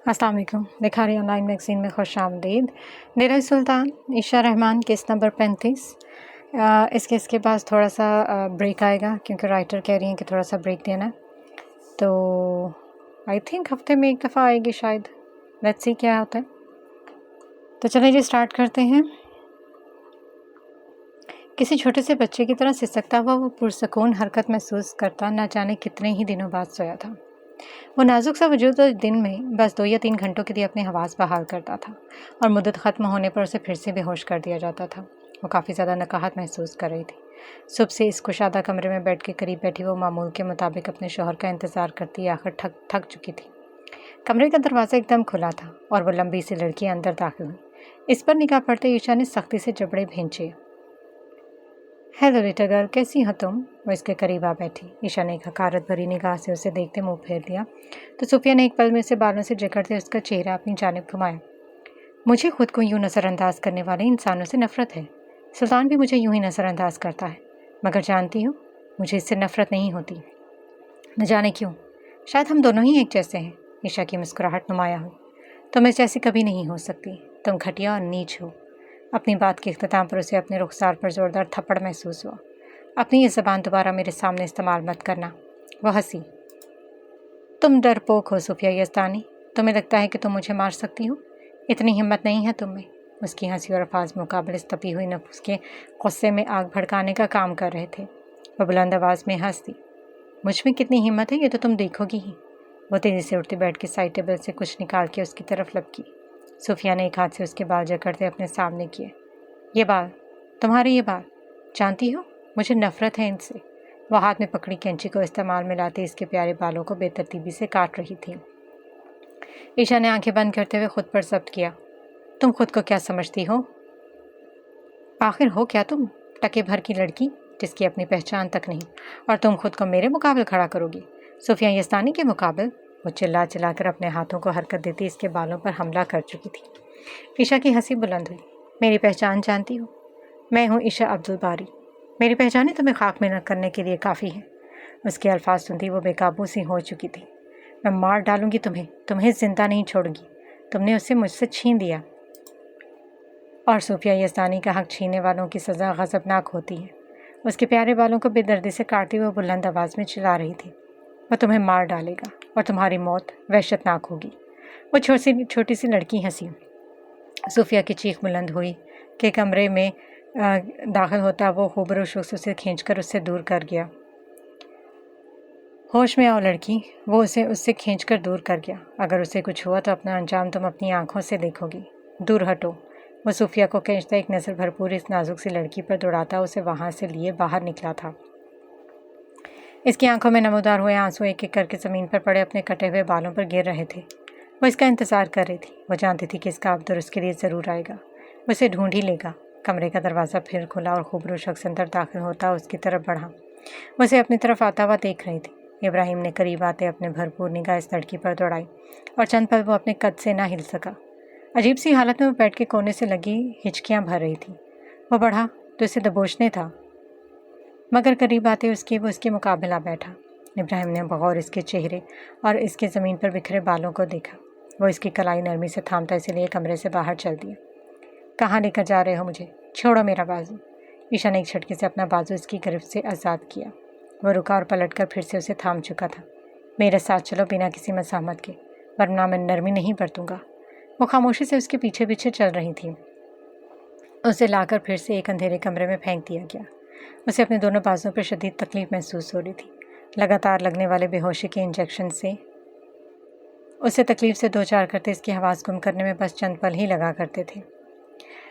अस्सलाम वालेकुम। बिखारी online magazine में खुश आमदीद। डेरा सुल्तान, ईशा रहमान, केस नंबर 35। इस केस के पास थोड़ा सा ब्रेक आएगा क्योंकि राइटर कह रही हैं कि थोड़ा सा ब्रेक देना है, तो आई थिंक हफ्ते में एक दफ़ा आएगी शायद। लेट्स सी क्या होता है। तो चलिए जी स्टार्ट करते हैं। किसी छोटे से बच्चे की तरह सिसकता हुआ वो पुरसकून हरकत महसूस करता न जाने कितने ही दिनों बाद सोया था। वो नाजुक सा वजूद तो दिन में बस 2 या 3 घंटों के लिए अपनी हवास बहाल करता था और मुद्दत ख़त्म होने पर उसे फिर से बेहोश कर दिया जाता था। वो काफ़ी ज़्यादा नकाहत महसूस कर रही थी। सुबह से इस कुशादा कमरे में बेड के करीब बैठी वो मामूल के मुताबिक अपने शौहर का इंतज़ार करती आखिर थक थक चुकी थी। कमरे का दरवाज़ा एकदम खुला था और वो लंबी सी लड़की अंदर दाखिल हुई। इस पर निगाह पड़ते ईशा ने सख्ती से जबड़े भींचे। हेलो लिटिल गर्ल, कैसी हो तुम? वो इसके करीब आ बैठी। ईशा ने एक हकारत भरी निगाह से उसे देखते मुंह फेर लिया तो सुफिया ने एक पल में उसे बालों से जकड़ते उसका चेहरा अपनी जानिब घुमाया। मुझे खुद को यूं नज़रअंदाज करने वाले इंसानों से नफरत है। सुल्तान भी मुझे यूं ही नज़रअंदाज करता है, मगर जानती हो मुझे इससे नफरत नहीं होती। न जाने क्यों, शायद हम दोनों ही एक जैसे हैं। ईशा की मुस्कुराहट नुमाया हुई। तुम इस जैसी कभी नहीं हो सकती। तुम घटिया और नीच हो। अपनी बात के इख्तिताम पर उसे अपने रुखसार पर ज़ोरदार थप्पड़ महसूस हुआ। अपनी ये ज़बान दोबारा मेरे सामने इस्तेमाल मत करना। वह हंसी। तुम डरपोक हो सुफिया यज़दानी। तुम्हें लगता है कि तुम मुझे मार सकती हो? इतनी हिम्मत नहीं है तुम में। उसकी हंसी और अल्फाज मुकाबले तपी हुई नफ्स के गुस्से में आग भड़काने का काम कर रहे थे। वह बुलंद आवाज़ में हंस दी। मुझ में कितनी हिम्मत है ये तो तुम देखोगी ही। वो तेज़ी से उठती बेड के साइड टेबल से कुछ निकाल के उसकी तरफ लपकी। सुफिया ने एक हाथ से उसके बाल जकड़ते अपने सामने किए। ये बाल, तुम्हारे ये बाल, जानती हो मुझे नफ़रत है इनसे। वह हाथ में पकड़ी कैंची को इस्तेमाल में लाते इसके प्यारे बालों को बेतरतीबी से काट रही थी। ईशा ने आंखें बंद करते हुए खुद पर जब्त किया। तुम खुद को क्या समझती हो? आखिर हो क्या तुम? टके भर की लड़की जिसकी अपनी पहचान तक नहीं, और तुम खुद को मेरे मुकाबले खड़ा करोगी? सुफिया यज़दानी के मुकाबले? वो चिल्ला चिल्लाकर अपने हाथों को हरकत देती इसके बालों पर हमला कर चुकी थी। ईशा की हंसी बुलंद हुई। मेरी पहचान जानती हो? मैं हूँ ईशा अब्दुल बारी। मेरी पहचानें तुम्हें खाक में न करने के लिए काफ़ी है। उसके अल्फाज सुनती वो बेकाबू सी हो चुकी थी। मैं मार डालूंगी तुम्हें, तुम्हें जिंदा नहीं छोड़ूंगी। तुमने उसे मुझसे छीन दिया। और सूफिया यज़दानी का हक छीनने वालों की सज़ा गज़बनाक होती है। उसके प्यारे बालों को बेदर्दी से काटती हुए बुलंद आवाज़ में चिल्ला रही थी। वह तुम्हें मार डालेगा और तुम्हारी मौत वहशतनाक होगी। वो छोटी सी लड़की हंसी। सूफिया की चीख बुलंद हुई कि कमरे में दाखिल होता वो खूबरू शख्स उसे खींचकर उससे दूर कर गया। होश में आओ लड़की, वो उसे उससे खींचकर दूर कर गया। अगर उसे कुछ हुआ तो अपना अंजाम तुम अपनी आंखों से देखोगी। दूर हटो। वो सूफिया को खींचता एक नज़र भरपूर इस नाजुक सी लड़की पर दौड़ाता उसे वहाँ से लिए बाहर निकला था। इसकी आंखों में नमोदार हुए आंसू एक एक करके ज़मीन पर पड़े अपने कटे हुए बालों पर गिर रहे थे। वो इसका इंतज़ार कर रही थी। वो जानती थी कि इसका अब्दुल उसके लिए ज़रूर आएगा। वो उसे ढूंढ ही लेगा। कमरे का दरवाज़ा फिर खुला और खूबरू शख्स अंदर दाखिल होता उसकी तरफ बढ़ा। वो उसे अपनी तरफ आता हुआ देख रही थी। इब्राहिम ने करीब आते अपने भरपूर निगाह इस लड़की पर दौड़ाई और चंद पल वो अपने कद से ना हिल सका। अजीब सी हालत में वो बेड के कोने से लगी हिचकियाँ भर रही थी। वो बढ़ा तो इसे दबोचने था, मगर करीब आते वो उसके मुकाबला बैठा। इब्राहिम ने बगौर इसके चेहरे और इसके ज़मीन पर बिखरे बालों को देखा। वो इसकी कलाई नरमी से थामता इसलिए कमरे से बाहर चल दिया। कहाँ लेकर जा रहे हो मुझे? छोड़ो मेरा बाजू। ईशा ने एक झटके से अपना बाजू इसकी गिरफ्त से आज़ाद किया। वह रुका और पलटकर फिर से उसे थाम चुका था। मेरे साथ चलो बिना किसी मज़ाहमत के, वरना मैं नरमी नहीं बरतूंगा। वो खामोशी से उसके पीछे पीछे चल रही थी। उसे लाकर फिर से एक अंधेरे कमरे में फेंक दिया गया। उसे अपने दोनों बाजुओं पर शदीद तकलीफ महसूस हो रही थी। लगातार लगने वाले बेहोशी के इंजेक्शन से उसे तकलीफ से दो चार करते इसकी हवास गुम करने में बस चंद पल ही लगा करते थे।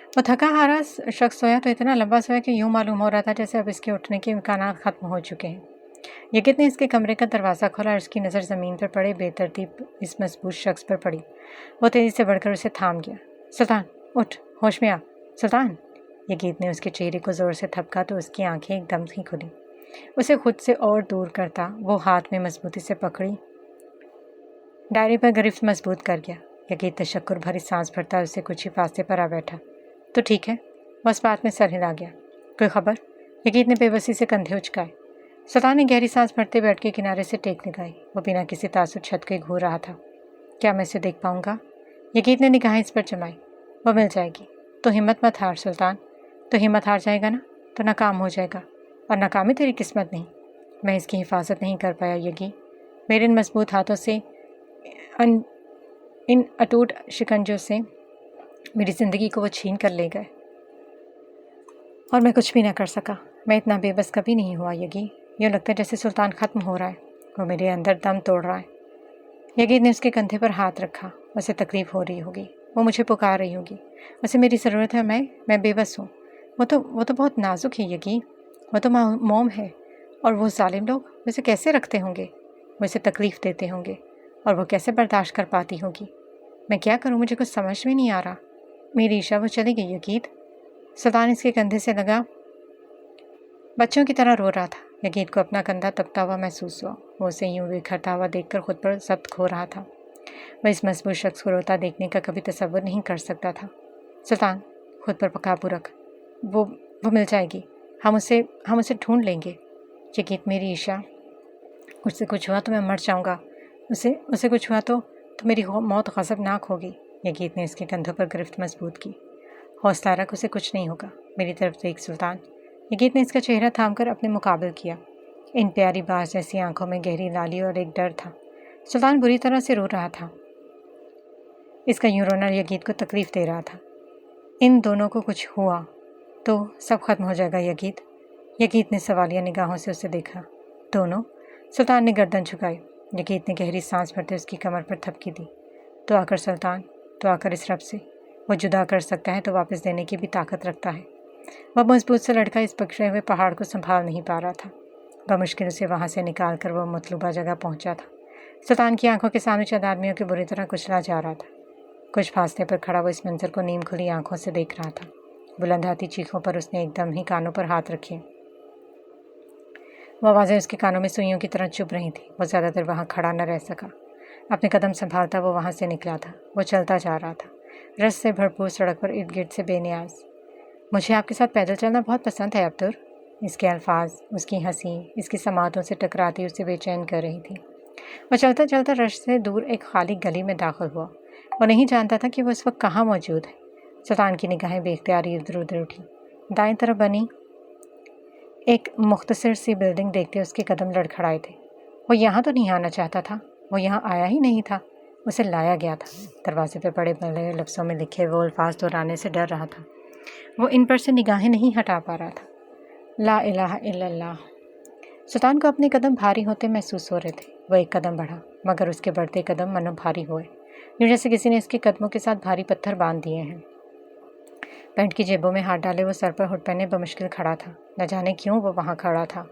वो थका हारा शख्स सोया तो इतना लंबा सोया कि यूं मालूम हो रहा था जैसे अब इसके उठने के इम्कान ख़त्म हो चुके हैं। यकीन ने इसके कमरे का दरवाज़ा खोला और उसकी नज़र ज़मीन पर पड़े बेतरतीब इस मजबूत शख्स पर पड़ी। वो तेज़ी से बढ़कर उसे थाम गया। सुल्तान उठ, होश में आ। सुल्तान। यकीन ने उसके चेहरे को ज़ोर से थपका तो उसकी आंखें एकदम ही खुली। उसे खुद से और दूर करता वो हाथ में मजबूती से पकड़ी डायरी पर गिरफ्त मजबूत कर गया। यकीन तशक्कुर भरी सांस भरता उसे कुछ ही फासले पर आ बैठा। तो ठीक है। बस बात में सर हिला गया। कोई खबर? यकीन ने बेबसी से कंधे उचकाए। सुल्तान ने गहरी सांस भरते बेड के किनारे से टेक लगाई। वो बिना किसी तासुर छत के घूर रहा था। क्या मैं उसे देख पाऊँगा? यकीन ने निगाहें इस पर जमाई। वो मिल जाएगी। तो हिम्मत मत हार सुल्तान। तो हिम्मत हार जाएगा ना तो नाकाम हो जाएगा, और नाकामी तेरी किस्मत नहीं। मैं इसकी हिफाजत नहीं कर पाया यगी। मेरे इन मजबूत हाथों से, इन अटूट शिकंजों से मेरी ज़िंदगी को वो छीन कर ले गए, और मैं कुछ भी ना कर सका। मैं इतना बेबस कभी नहीं हुआ यगी। यूँ लगता है जैसे सुल्तान ख़त्म हो रहा है, वो मेरे अंदर दम तोड़ रहा है। यगी ने उसके कंधे पर हाथ रखा। उसे तकलीफ़ हो रही होगी, वो मुझे पुकार रही होगी, उसे मेरी ज़रूरत है। मैं बेबस हूँ। वो तो बहुत नाजुक है यगी। वो तो मोम है, और वो जालिम लोग उसे कैसे रखते होंगे? वो इसे तकलीफ़ देते होंगे, और वो कैसे बर्दाश्त कर पाती होगी? मैं क्या करूँ? मुझे कुछ समझ में नहीं आ रहा। मेरी ईशा वो चली गई यकीत। सुल्तान इसके कंधे से लगा बच्चों की तरह रो रहा था। यकीत को अपना कंधा तपता हुआ महसूस हुआ। वो उसे यूं बिखरता हुआ देखकर खुद पर जब्त खो रहा था। वह इस मजबूत शख्स को रोता देखने का कभी तसव्वुर नहीं कर सकता था। सुल्तान, खुद पर काबू रख। वो मिल जाएगी। हम उसे ढूंढ लेंगे। यकीत, मेरी ईशा, उससे कुछ हुआ तो मैं मर जाऊंगा। उसे कुछ हुआ तो मेरी मौत गज़बनाक होगी। यकीत ने इसके कंधों पर गिरफ्त मजबूत की। हौसला रख, उसे कुछ नहीं होगा। मेरी तरफ देख सुल्तान। यकीत ने इसका चेहरा थामकर अपने मुकाबिल किया। इन प्यारी बाज जैसी आंखों में गहरी लाली और एक डर था। सुल्तान बुरी तरह से रो रहा था। इसका यूं रोना यकीत को तकलीफ़ दे रहा था। इन दोनों को कुछ हुआ तो सब खत्म हो जाएगा यकीत। यकीत ने सवालिया निगाहों से उसे देखा। दोनों? सुल्तान ने गर्दन झुकाई। यकीत ने गहरी सांस भरते उसकी कमर पर थपकी दी। तो आकर सुल्तान, तो आकर इस रब से। वो जुदा कर सकता है तो वापस देने की भी ताकत रखता है। वह मजबूत से लड़का इस बिखरे हुए पहाड़ को संभाल नहीं पा रहा था। वह मुश्किल से वहाँ से निकाल कर वह मतलूबा जगह पहुँचा था। सुल्तान की आंखों के सामने चंद आदमियों के बुरी तरह कुचला जा रहा था। कुछ फासले पर खड़ा वो इस मंजर को नीम खुली आंखों से देख रहा था। बुलंद आती चीखों पर उसने एकदम ही कानों पर हाथ रखे। वो आवाज़ें उसके कानों में सुइयों की तरह चुभ रही थी। वो ज़्यादा देर वहाँ खड़ा न रह सका। अपने कदम संभालता वो वहाँ से निकला था। वो चलता जा रहा था, रस से भरपूर सड़क पर इर्द गिर्द से बेनियाज। मुझे आपके साथ पैदल चलना बहुत पसंद है अब्दुर। इसके अल्फाज, उसकी हंसी, इसकी समातों से टकराती उसे बेचैन कर रही थी। वो चलता चलता रश से दूर एक खाली गली में दाखिल हुआ। वो नहीं जानता था कि वो इस वक्त कहाँ मौजूद है। सुल्तान की निगाहें बेख्तियार इधर उधर उठी। दाएं तरफ बनी एक मुख्तसर सी बिल्डिंग देखते उसके कदम लड़खड़ाए थे। वो यहाँ तो नहीं आना चाहता था। वो यहाँ आया ही नहीं था, उसे लाया गया था। दरवाजे पर बड़े बड़े लफ्ज़ों में लिखे वो अल्फाज दोहराने से डर रहा था। वो इन पर से निगाहें नहीं हटा पा रहा था। ला इलाहा इल्लल्लाह। सुल्तान को अपने कदम भारी होते महसूस हो रहे थे। वह एक कदम बढ़ा, मगर उसके बढ़ते कदम मनो भारी हुए, यूँ जैसे किसी ने इसके कदमों के साथ भारी पत्थर बांध दिए हैं। पैंट की जेबों में हाथ डाले वो सर पर हुड पहने बमुश्किल खड़ा था। न जाने क्यों वो वहाँ खड़ा था।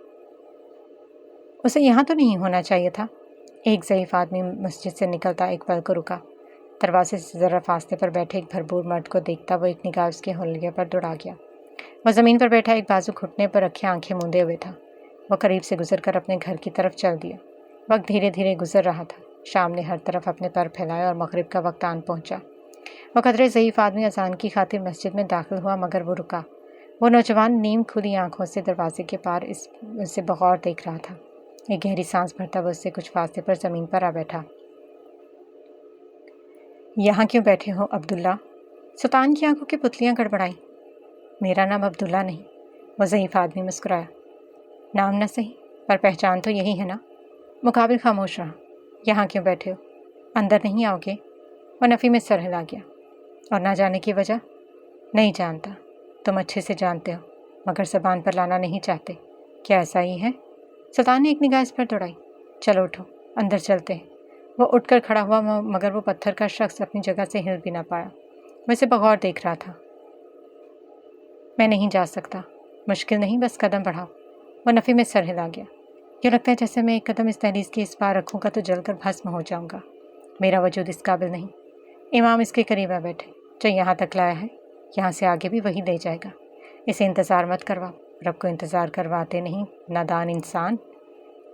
उसे यहाँ तो नहीं होना चाहिए था। एक ज़ईफ़ आदमी मस्जिद से निकलता एक पल को रुका। दरवाजे से ज़रा फासले पर बैठे एक भरपूर मर्द को देखता वो एक निगाह उसके हुलिये पर दौड़ा गया। वह ज़मीन पर बैठा एक बाजू घुटने पर रखे आंखें मूंदे हुए था। वह करीब से गुजर कर अपने घर की तरफ चल दिया। वक्त धीरे धीरे गुजर रहा था। शाम ने हर तरफ अपने पर फैलाए और मगरिब का वक्त आन पहुंचा। वह कदरे ज़ईफ़ आदमी अज़ान की खातिर मस्जिद में दाखिल हुआ, मगर वो रुका। वो नौजवान नीम खुली आंखों से दरवाजे के पार इससे बगौर देख रहा था। एक गहरी सांस भरता वह उससे कुछ फासले पर ज़मीन पर आ बैठा। यहाँ क्यों बैठे हो अब्दुल्ला? सुल्तान की आंखों की पुतलियाँ गड़बड़ाई। मेरा नाम अब्दुल्ला नहीं। वह ज़ईफ़ आदमी मुस्कुराया। नाम न सही, पर पहचान तो यही है ना। मुकाबिल खामोश रहा। यहाँ क्यों बैठे हो? अंदर नहीं आओगे? वह नफ़ी में सर हिला गया। और ना जाने की वजह? नहीं जानता। तुम अच्छे से जानते हो, मगर ज़बान पर लाना नहीं चाहते। क्या ऐसा ही है? सुल्तान ने एक निगाह इस पर दौड़ाई। चलो उठो, अंदर चलते हैं। वो उठकर खड़ा हुआ, मगर वो पत्थर का शख्स अपनी जगह से हिल भी ना पाया। वह इसे बगौर देख रहा था। मैं नहीं जा सकता। मुश्किल नहीं, बस कदम बढ़ाओ। वह नफ़ी में सर हिला गया। यूँ लगता है जैसे मैं एक कदम इस दहलीज के इस पार रखूँगा तो जलकर भस्म हो जाऊँगा। मेरा वजूद इस काबिल नहीं। इमाम इसके करीब आ बैठे। जो यहाँ तक लाया है, यहाँ से आगे भी वही ले जाएगा। इसे इंतज़ार मत करवाओ। रब को इंतज़ार करवाते नहीं, नादान इंसान।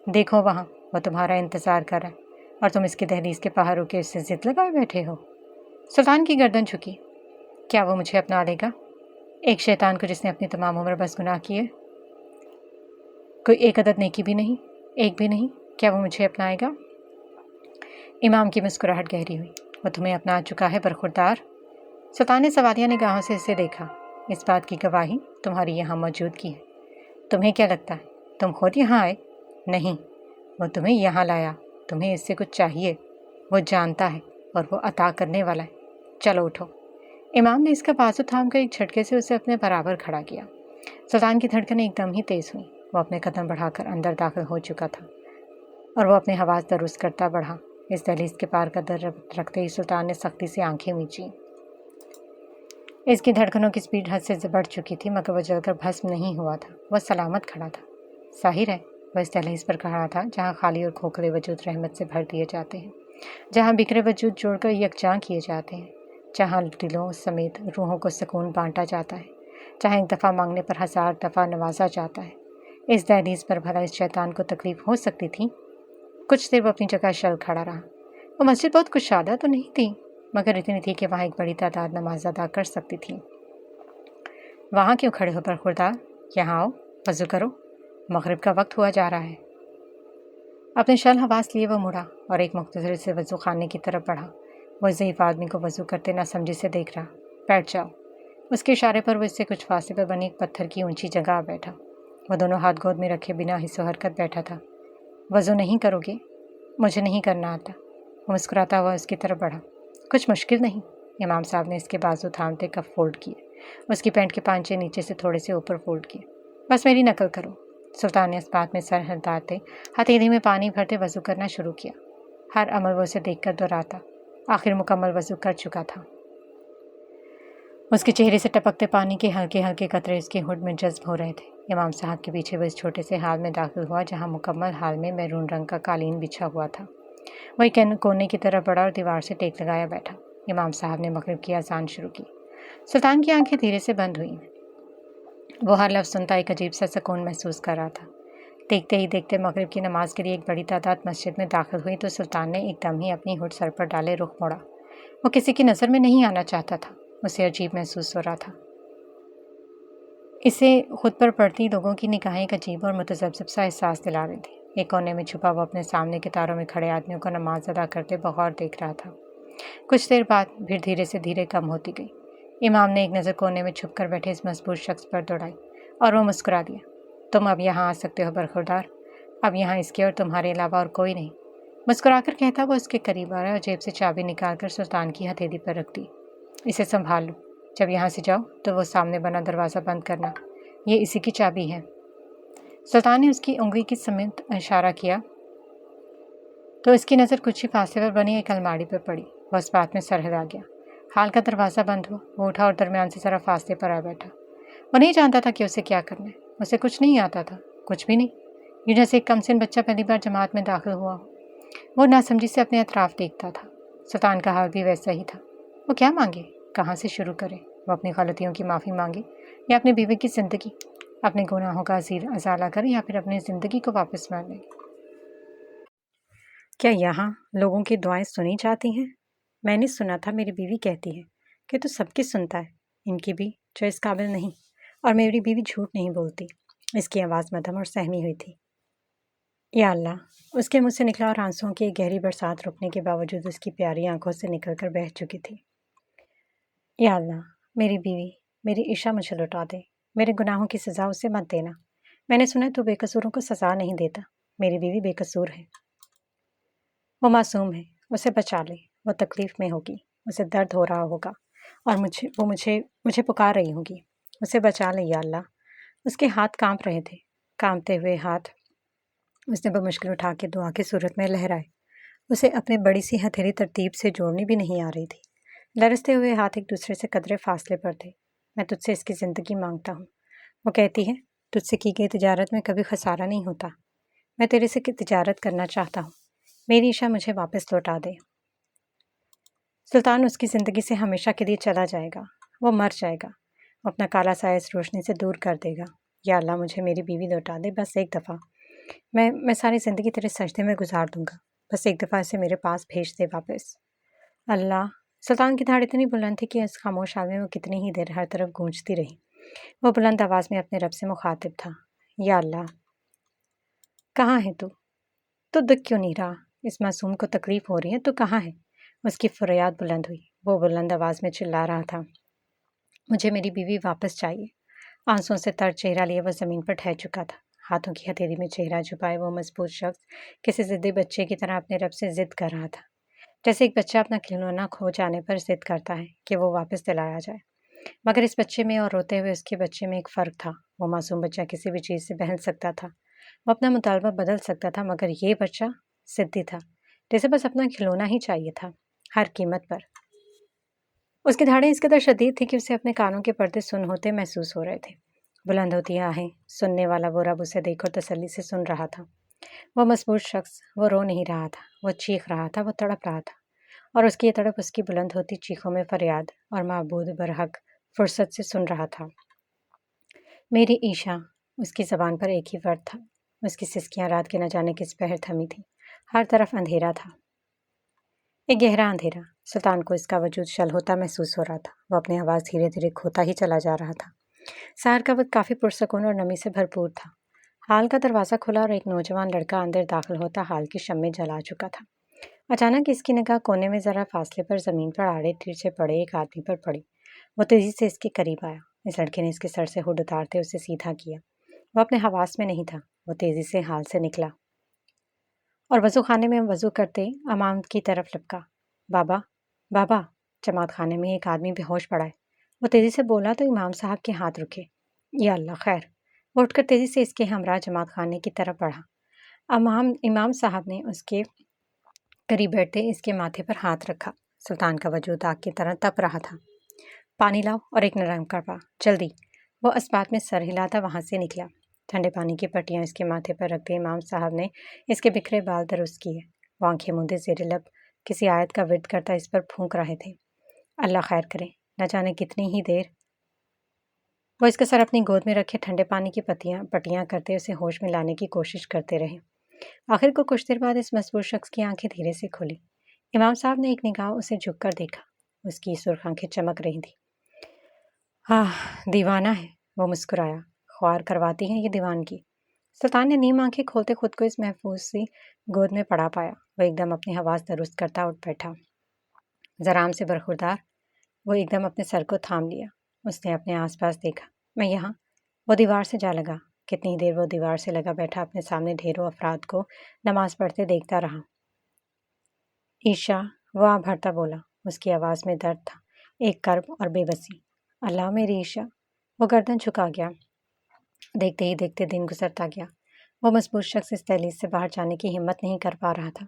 देखो वहाँ, वह तुम्हारा इंतज़ार कर रहा है, और तुम इसकी दहलीज के बाहर रुके उससे ज़िद लगाए बैठे हो। सुल्तान की गर्दन झुकी। क्या वो मुझे अपना लेगा? एक शैतान को जिसने अपनी तमाम उम्र बस गुनाह किए, कोई एक अदद नेकी भी नहीं, एक भी नहीं। क्या वो मुझे अपनाएगा? इमाम की मुस्कुराहट गहरी हुई। वो तुम्हें अपना चुका है बरखुरदार? सुल्तान ने सवालिया निगाहों से इसे देखा। इस बात की गवाही तुम्हारी यहाँ मौजूदगी है। तुम्हें क्या लगता है तुम खुद यहाँ आए? नहीं, वो तुम्हें यहाँ लाया। तुम्हें इससे कुछ चाहिए, वो जानता है और वो अता करने वाला है। चलो उठो। इमाम ने इसका बाजू थाम कर एक झटके से उसे अपने बराबर खड़ा किया। सुल्तान की धड़कनें एकदम ही तेज हुई। वो अपने कदम बढ़ाकर अंदर दाखिल हो चुका था और वो अपनी हवास दुरुस्त करता बढ़ा। इस दहलीज के पार कदर रखते ही सुल्तान ने सख्ती से आंखें मींची। इसकी धड़कनों की स्पीड हद से बढ़ चुकी थी, मगर वह जलकर भस्म नहीं हुआ था। वह सलामत खड़ा था। जाहिर है वह इस दहलीज पर खड़ा था जहाँ खाली और खोखले वजूद रहमत से भर दिए जाते हैं, जहाँ बिखरे वजूद जोड़कर यकजां किए जाते हैं, जहाँ दिलों समेत रूहों को सुकून बांटा जाता है, जहाँ एक दफ़ा मांगने पर 1000 दफ़ा नवाजा जाता है। इस दहलीज पर भला इस शैतान को तकलीफ हो सकती थी? कुछ देर वो अपनी जगह शल खड़ा रहा। वो मस्जिद बहुत कुशादा तो नहीं थी, मगर इतनी थी कि वहाँ एक बड़ी तादाद नमाज अदा कर सकती थी। वहाँ क्यों खड़े हो बरखुरदार? यहाँ आओ, वज़ू करो, मगरिब का वक्त हुआ जा रहा है। अपने शल हवास लिए वो मुड़ा और एक मुख्तसर से वज़ू खाने की तरफ बढ़ा। वो ज़ईफ़ आदमी को वज़ू करते ना समझी से देख रहा। बैठ जाओ। उसके इशारे पर वो इससे कुछ फासले पर बनी एक पत्थर की ऊंची जगह आ बैठा। वो दोनों हाथ गोद में रखे बिना हिस्सो हरकत बैठा था। वज़ू नहीं करोगे? मुझे नहीं करना आता। वो मुस्कुराता हुआ उसकी तरफ बढ़ा। कुछ मुश्किल नहीं। इमाम साहब ने इसके बाजू थामते कफ फोल्ड किए, उसकी पैंट के पांचे नीचे से थोड़े से ऊपर फोल्ड किए। बस मेरी नकल करो। सुल्तान ने इस बात में सर हिलाते हथेली में पानी भरते वज़ू करना शुरू किया। हर अमल वो उसे देखकर दोहराता। आखिर मुकम्मल वज़ू कर चुका था। उसके चेहरे से टपकते पानी के हल्के हल्के कतरे उसके हुड में जज्ब हो रहे थे। इमाम साहब के पीछे वो इस छोटे से हाल में दाखिल हुआ जहाँ मुकम्मल हाल में मैरून रंग का कालीन बिछा हुआ था। वही कोने की तरफ बढ़ा और दीवार से टेक लगाया बैठा। इमाम साहब ने मगरिब की अजान शुरू की। सुल्तान की आंखें धीरे से बंद हुई। वो हर लफ्ज़ सुनता एक अजीब सा सुकून महसूस कर रहा था। देखते ही देखते मगरिब की नमाज के लिए एक बड़ी तादाद मस्जिद में दाखिल हुई तो सुल्तान ने एकदम ही अपनी हुड सर पर डाले रुख मोड़ा। वो किसी की नज़र में नहीं आना चाहता था। उसे अजीब महसूस हो रहा था। इसे खुद पर पड़ती लोगों की निगाहें एक अजीब और मुतज़ब्ज़िब सा एहसास दिला रही थी। एक कोने में छुपा वो अपने सामने कितारों में खड़े आदमियों को नमाज अदा करते बगौर देख रहा था। कुछ देर बाद भीड़ धीरे से धीरे कम होती गई। इमाम ने एक नज़र कोने में छुप कर बैठे इस मजबूत शख्स पर दौड़ाई और वो मुस्कुरा दिया। तुम अब यहाँ आ सकते हो बरखुरदार। अब यहाँ इसके और तुम्हारे अलावा और कोई नहीं। मुस्कुराकर कहता वो उसके करीब आया और जेब से चाबी निकालकर सुल्तान की हथेली पर रख दी। इसे संभाल लो। जब यहाँ से जाओ तो वो सामने बना दरवाज़ा बंद करना। ये इसी की चाबी है। सुल्तान ने उसकी उंगली की समेत इशारा किया तो इसकी नज़र कुछ ही फासले पर बनी एक अलमारी पर पड़ी। वह इस बात में सर हिला गया। हाल का दरवाज़ा बंद हुआ। वो उठा और दरमियान से ज़रा फासले पर आ बैठा। वो नहीं जानता था कि उसे क्या करना है। उसे कुछ नहीं आता था, कुछ भी नहीं। यूँ जैसे एक कमसिन बच्चा पहली बार जमात में दाखिल हुआ हो। वो नासमझी से अपने अतराफ़ देखता था। सुल्तान का हाल भी वैसा ही था। वो क्या मांगे, कहाँ से शुरू करे? वो अपनी गलतियों की माफ़ी मांगे या अपनी बीवी की ज़िंदगी, अपने गुनाहों का अज़ाला करे या फिर अपनी ज़िंदगी को वापस मान ले? क्या यहाँ लोगों की दुआएं सुनी जाती हैं? मैंने सुना था मेरी बीवी कहती है कि तू सबकी सुनता है, इनकी भी जो इस काबिल नहीं। और मेरी बीवी झूठ नहीं बोलती। इसकी आवाज़ मध्यम और सहमी हुई थी। या अल्लाह, उसके मुँह से निकला और आंसुओं की एक गहरी बरसात रुकने के बावजूद उसकी प्यारी आंखों से निकलकर बह चुकी थी। या अल्लाह, मेरी बीवी, मेरी ईशा मुझे लौटा दे। मेरे गुनाहों की सज़ा उसे मत देना। मैंने सुना है तू बेकसूरों को सज़ा नहीं देता। मेरी बीवी बेकसूर है। वो मासूम है, उसे बचा ले। वो तकलीफ़ में होगी, उसे दर्द हो रहा होगा और मुझे पुकार रही होगी। उसे बचा ले या अल्लाह। उसके हाथ कांप रहे थे। कांपते हुए हाथ उसने बमुश्किल उठा के दुआ की सूरत में लहराए। उसे अपनी बड़ी सी हथेली तरतीब से जोड़नी भी नहीं आ रही थी। लरसते हुए हाथ एक दूसरे से कदरे फासले पर थे। मैं तुझसे इसकी ज़िंदगी मांगता हूँ। वो कहती है तुझसे की गई तिजारत में कभी खसारा नहीं होता। मैं तेरे से तिजारत करना चाहता हूँ। मेरी ईशा मुझे वापस लौटा दे। सुल्तान उसकी ज़िंदगी से हमेशा के लिए चला जाएगा। वो मर जाएगा। वो अपना काला साया इस रोशनी से दूर कर देगा। या अल्लाह, मुझे मेरी बीवी लौटा दे, बस एक दफ़ा। मैं सारी ज़िंदगी तेरे सजदे में गुजार दूंगा। बस एक दफ़ा इसे मेरे पास भेज दे वापस। अल्लाह। सुल्तान की धाड़ इतनी बुलंद थी कि इस खामोश हाल में वो कितनी ही देर हर तरफ गूंजती रही। वो बुलंद आवाज़ में अपने रब से मुखातिब था। या अल्लाह, कहाँ है तू? तो दुख क्यों नहीं रहा? इस मासूम को तकलीफ हो रही है तो कहाँ है? उसकी फरियाद बुलंद हुई। वो बुलंद आवाज़ में चिल्ला रहा था, मुझे मेरी बीवी वापस चाहिए। आंसुओं से तर चेहरा लिए वो ज़मीन पर ठहर चुका था। हाथों की हथेली में चेहरा छुपाए वो मजबूत शख्स किसी ज़िद्दी बच्चे की तरह अपने रब से ज़िद कर रहा था, जैसे एक बच्चा अपना खिलौना खो जाने पर ज़िद करता है कि वो वापस दिलाया जाए। मगर इस बच्चे में और रोते हुए उसके बच्चे में एक फ़र्क था। वो मासूम बच्चा किसी भी चीज़ से बहल सकता था, वो अपना मुतालबा बदल सकता था, मगर ये बच्चा ज़िद्दी था, जैसे बस अपना खिलौना ही चाहिए था, हर कीमत पर। उसकी धाड़ें इस कदर शदीद थी कि उसे अपने कानों के पर्दे सुन होते महसूस हो रहे थे। बुलंद होती आहें, सुनने वाला वो रब उसे देखकर तसल्ली से सुन रहा था। वो मजबूर शख्स, वो रो नहीं रहा था, वो चीख रहा था, वो तड़प रहा था, और उसकी ये तड़प उसकी बुलंद होती चीखों में फरियाद और माबूद बरहक फुर्सत से सुन रहा था। मेरी ईशा, उसकी ज़बान पर एक ही वर्ड था। उसकी सिसकियां रात के न जाने किस पहर थमी थी। हर तरफ अंधेरा था, एक गहरा अंधेरा। सुल्तान को इसका वजूद शल होता महसूस हो रहा था। वो अपनी आवाज़ धीरे धीरे खोता ही चला जा रहा था। सहर का वक्त काफ़ी पुरसकून और नमी से भरपूर था। हाल का दरवाज़ा खुला और एक नौजवान लड़का अंदर दाखिल होता हाल की शम्में जला चुका था। अचानक इसकी निगाह कोने में ज़रा फासले पर ज़मीन पर आड़े तिरछे पड़े एक आदमी पर पड़ी। वो तेज़ी से इसके करीब आया। इस लड़के ने इसके सर से हुड उतारते उसे सीधा किया। वो अपने हवास में नहीं था। वो तेज़ी से हाल से निकला और वज़ू खाने में वज़ू करते इमाम की तरफ लपका। बाबा, बाबा! जमात खाने में एक आदमी बेहोश पड़ा है। वो तेज़ी से बोला तो इमाम साहब के हाथ रुके। या अल्लाह खैर! वो उठकर तेज़ी से इसके हमरा जमात खाने की तरफ बढ़ा। इमाम साहब ने उसके करीब बैठते इसके माथे पर हाथ रखा। सुल्तान का वजूद आग की तरह तप रहा था। पानी लाओ और एक नरम कपड़ा, जल्दी! वो अस्पात में सर हिलाता वहाँ से निकला। ठंडे पानी की पट्टियाँ इसके माथे पर रखते इमाम साहब ने इसके बिखरे बाल दुरुस्त किए। वो आंखें मूंदे ज़ेरे लब किसी आयत का विर्द करता इस पर फूंक रहे थे। अल्लाह खैर करे, न जाने कितनी ही देर। वो इसका सर अपनी गोद में रखे ठंडे पानी की पट्टियाँ करते उसे होश में लाने की कोशिश करते रहे। आखिर को कुछ देर बाद इस मजबूर शख्स की आंखें धीरे से खुली। इमाम साहब ने एक निगाह उसे झुककर देखा। उसकी सुर्ख आंखें चमक रही थी। हाँ, दीवाना है, वो मुस्कुराया। ख्वार करवाती हैं ये दीवानगी। सुल्तान ने नीम आंखें खोलते खुद को इस महफूज सी गोद में पड़ा पाया। वो एकदम अपनी हवास दुरुस्त करता उठ बैठा। जराम से बरखुरदार वो एकदम अपने सर को थाम लिया। उसने अपने आसपास देखा। मैं यहाँ। वो दीवार से जा लगा। कितनी देर वो दीवार से लगा बैठा अपने सामने ढेरों अफराद को नमाज पढ़ते देखता रहा। ईशा, वो आ भरता बोला। उसकी आवाज़ में दर्द था, एक कर्ब और बेबसी। अल्लाह मेरी ईशा। वो गर्दन झुका गया। देखते ही देखते दिन गुजरता गया। वो मजबूर शख्स इस दहलीज से बाहर जाने की हिम्मत नहीं कर पा रहा था।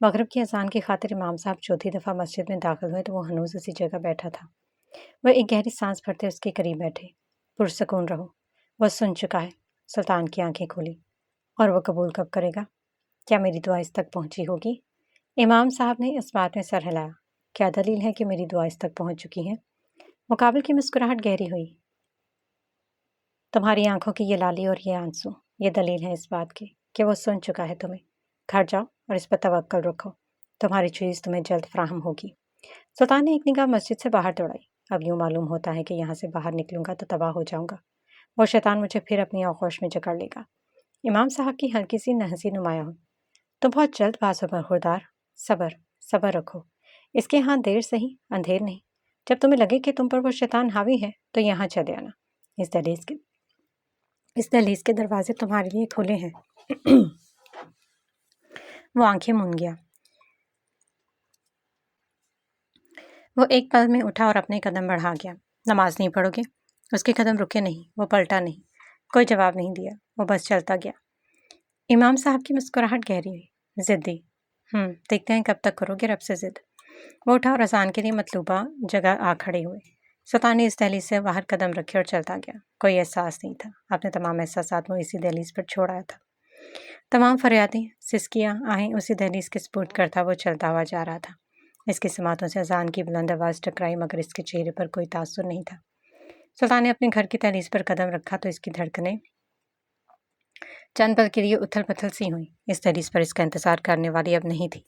मगरिब की अजान की खातिर इमाम साहब चौथी दफ़ा मस्जिद में दाखिल हुए तो वो हनूज उसी जगह बैठा था। वह एक गहरी सांस भरते उसके करीब बैठे। पुरसकून रहो, वह सुन चुका है। सुल्तान की आंखें खुली। और वह कबूल कब करेगा? क्या मेरी दुआ इस तक पहुंची होगी? इमाम साहब ने इस बात में सर हिलाया। क्या दलील है कि मेरी दुआ इस तक पहुंच चुकी है? मुकाबिल की मुस्कुराहट गहरी हुई। तुम्हारी आंखों की ये लाली और ये आंसू, ये दलील है इस बात की कि वो सुन चुका है तुम्हें। घर जाओ और इस पर तवक्कल रखो। तुम्हारी चीज़ तुम्हें जल्द फ्राहम होगी। सुल्तान ने एक निगाह मस्जिद से बाहर दौड़ाई। अब यूँ मालूम होता है कि यहाँ से बाहर निकलूंगा तो तबाह हो जाऊंगा। वो शैतान मुझे फिर अपनी आगोश में जकड़ लेगा। इमाम साहब की हल्की सी नहसी नुमाया हुई। तो बहुत जल्द बाज हो बरखुरदार। सब्र, सब्र रखो। इसके यहाँ देर सही, अंधेर नहीं। जब तुम्हें लगे कि तुम पर वो शैतान हावी है तो यहाँ चले आना। इस दहलीज के दरवाजे तुम्हारे लिए खुले हैं। वो आंखें मूंद गया। वो एक पल में उठा और अपने कदम बढ़ा गया। नमाज नहीं पढ़ोगे? उसके कदम रुके नहीं, वो पलटा नहीं, कोई जवाब नहीं दिया। वो बस चलता गया। इमाम साहब की मुस्कुराहट गहरी हुई। जिद्दी। देखते हैं कब तक करोगे रब से जिद। वो उठा और अजान के लिए मतलूबा जगह आ खड़े हुए। सुल्तान ने इस दहलीज से बाहर कदम रखे और चलता गया। कोई एहसास नहीं था। अपने तमाम एहसासात वो इसी दहलीज पर छोड़ आया था। तमाम फरियादें, सिसकियाँ, आहें उसी दहलीज के सपुर्द करता वो चलता हुआ जा रहा था। इसकी समातों से अजान की बुलंद आवाज़ टकराई, मगर इसके चेहरे पर कोई तासुर नहीं था। सुल्तान ने अपने घर की दहलीज पर कदम रखा तो इसकी धड़कनें चंद पल के लिए उथल पुथल सी हुई। इस दहलीज पर इसका इंतजार करने वाली अब नहीं थी।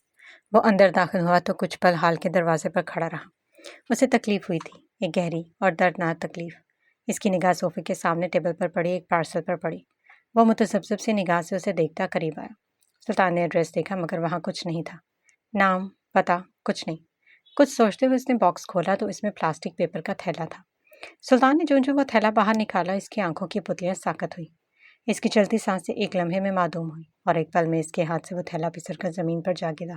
वो अंदर दाखिल हुआ तो कुछ पल हाल के दरवाजे पर खड़ा रहा। उसे तकलीफ हुई थी, एक गहरी और दर्दनाक तकलीफ। इसकी निगाह सोफे के सामने टेबल पर पड़ी एक पार्सल पर पड़ी। वो मुतसब्सिब सी निगाह से उसे देखता करीब आया। سلطان نے ایڈریس دیکھا مگر وہاں کچھ نہیں تھا، نام پتہ کچھ نہیں۔ کچھ سوچتے ہوئے اس نے باکس کھولا تو اس میں پلاسٹک پیپر کا تھیلا تھا۔ سلطان نے جو وہ تھیلا باہر نکالا، اس کی آنکھوں کی پتلیاں ساکت ہوئی۔ اس کی چلتی سانسیں ایک لمحے میں معدوم ہوئی اور ایک پل میں اس کے ہاتھ سے وہ تھیلا پسر کر زمین پر جا گرا۔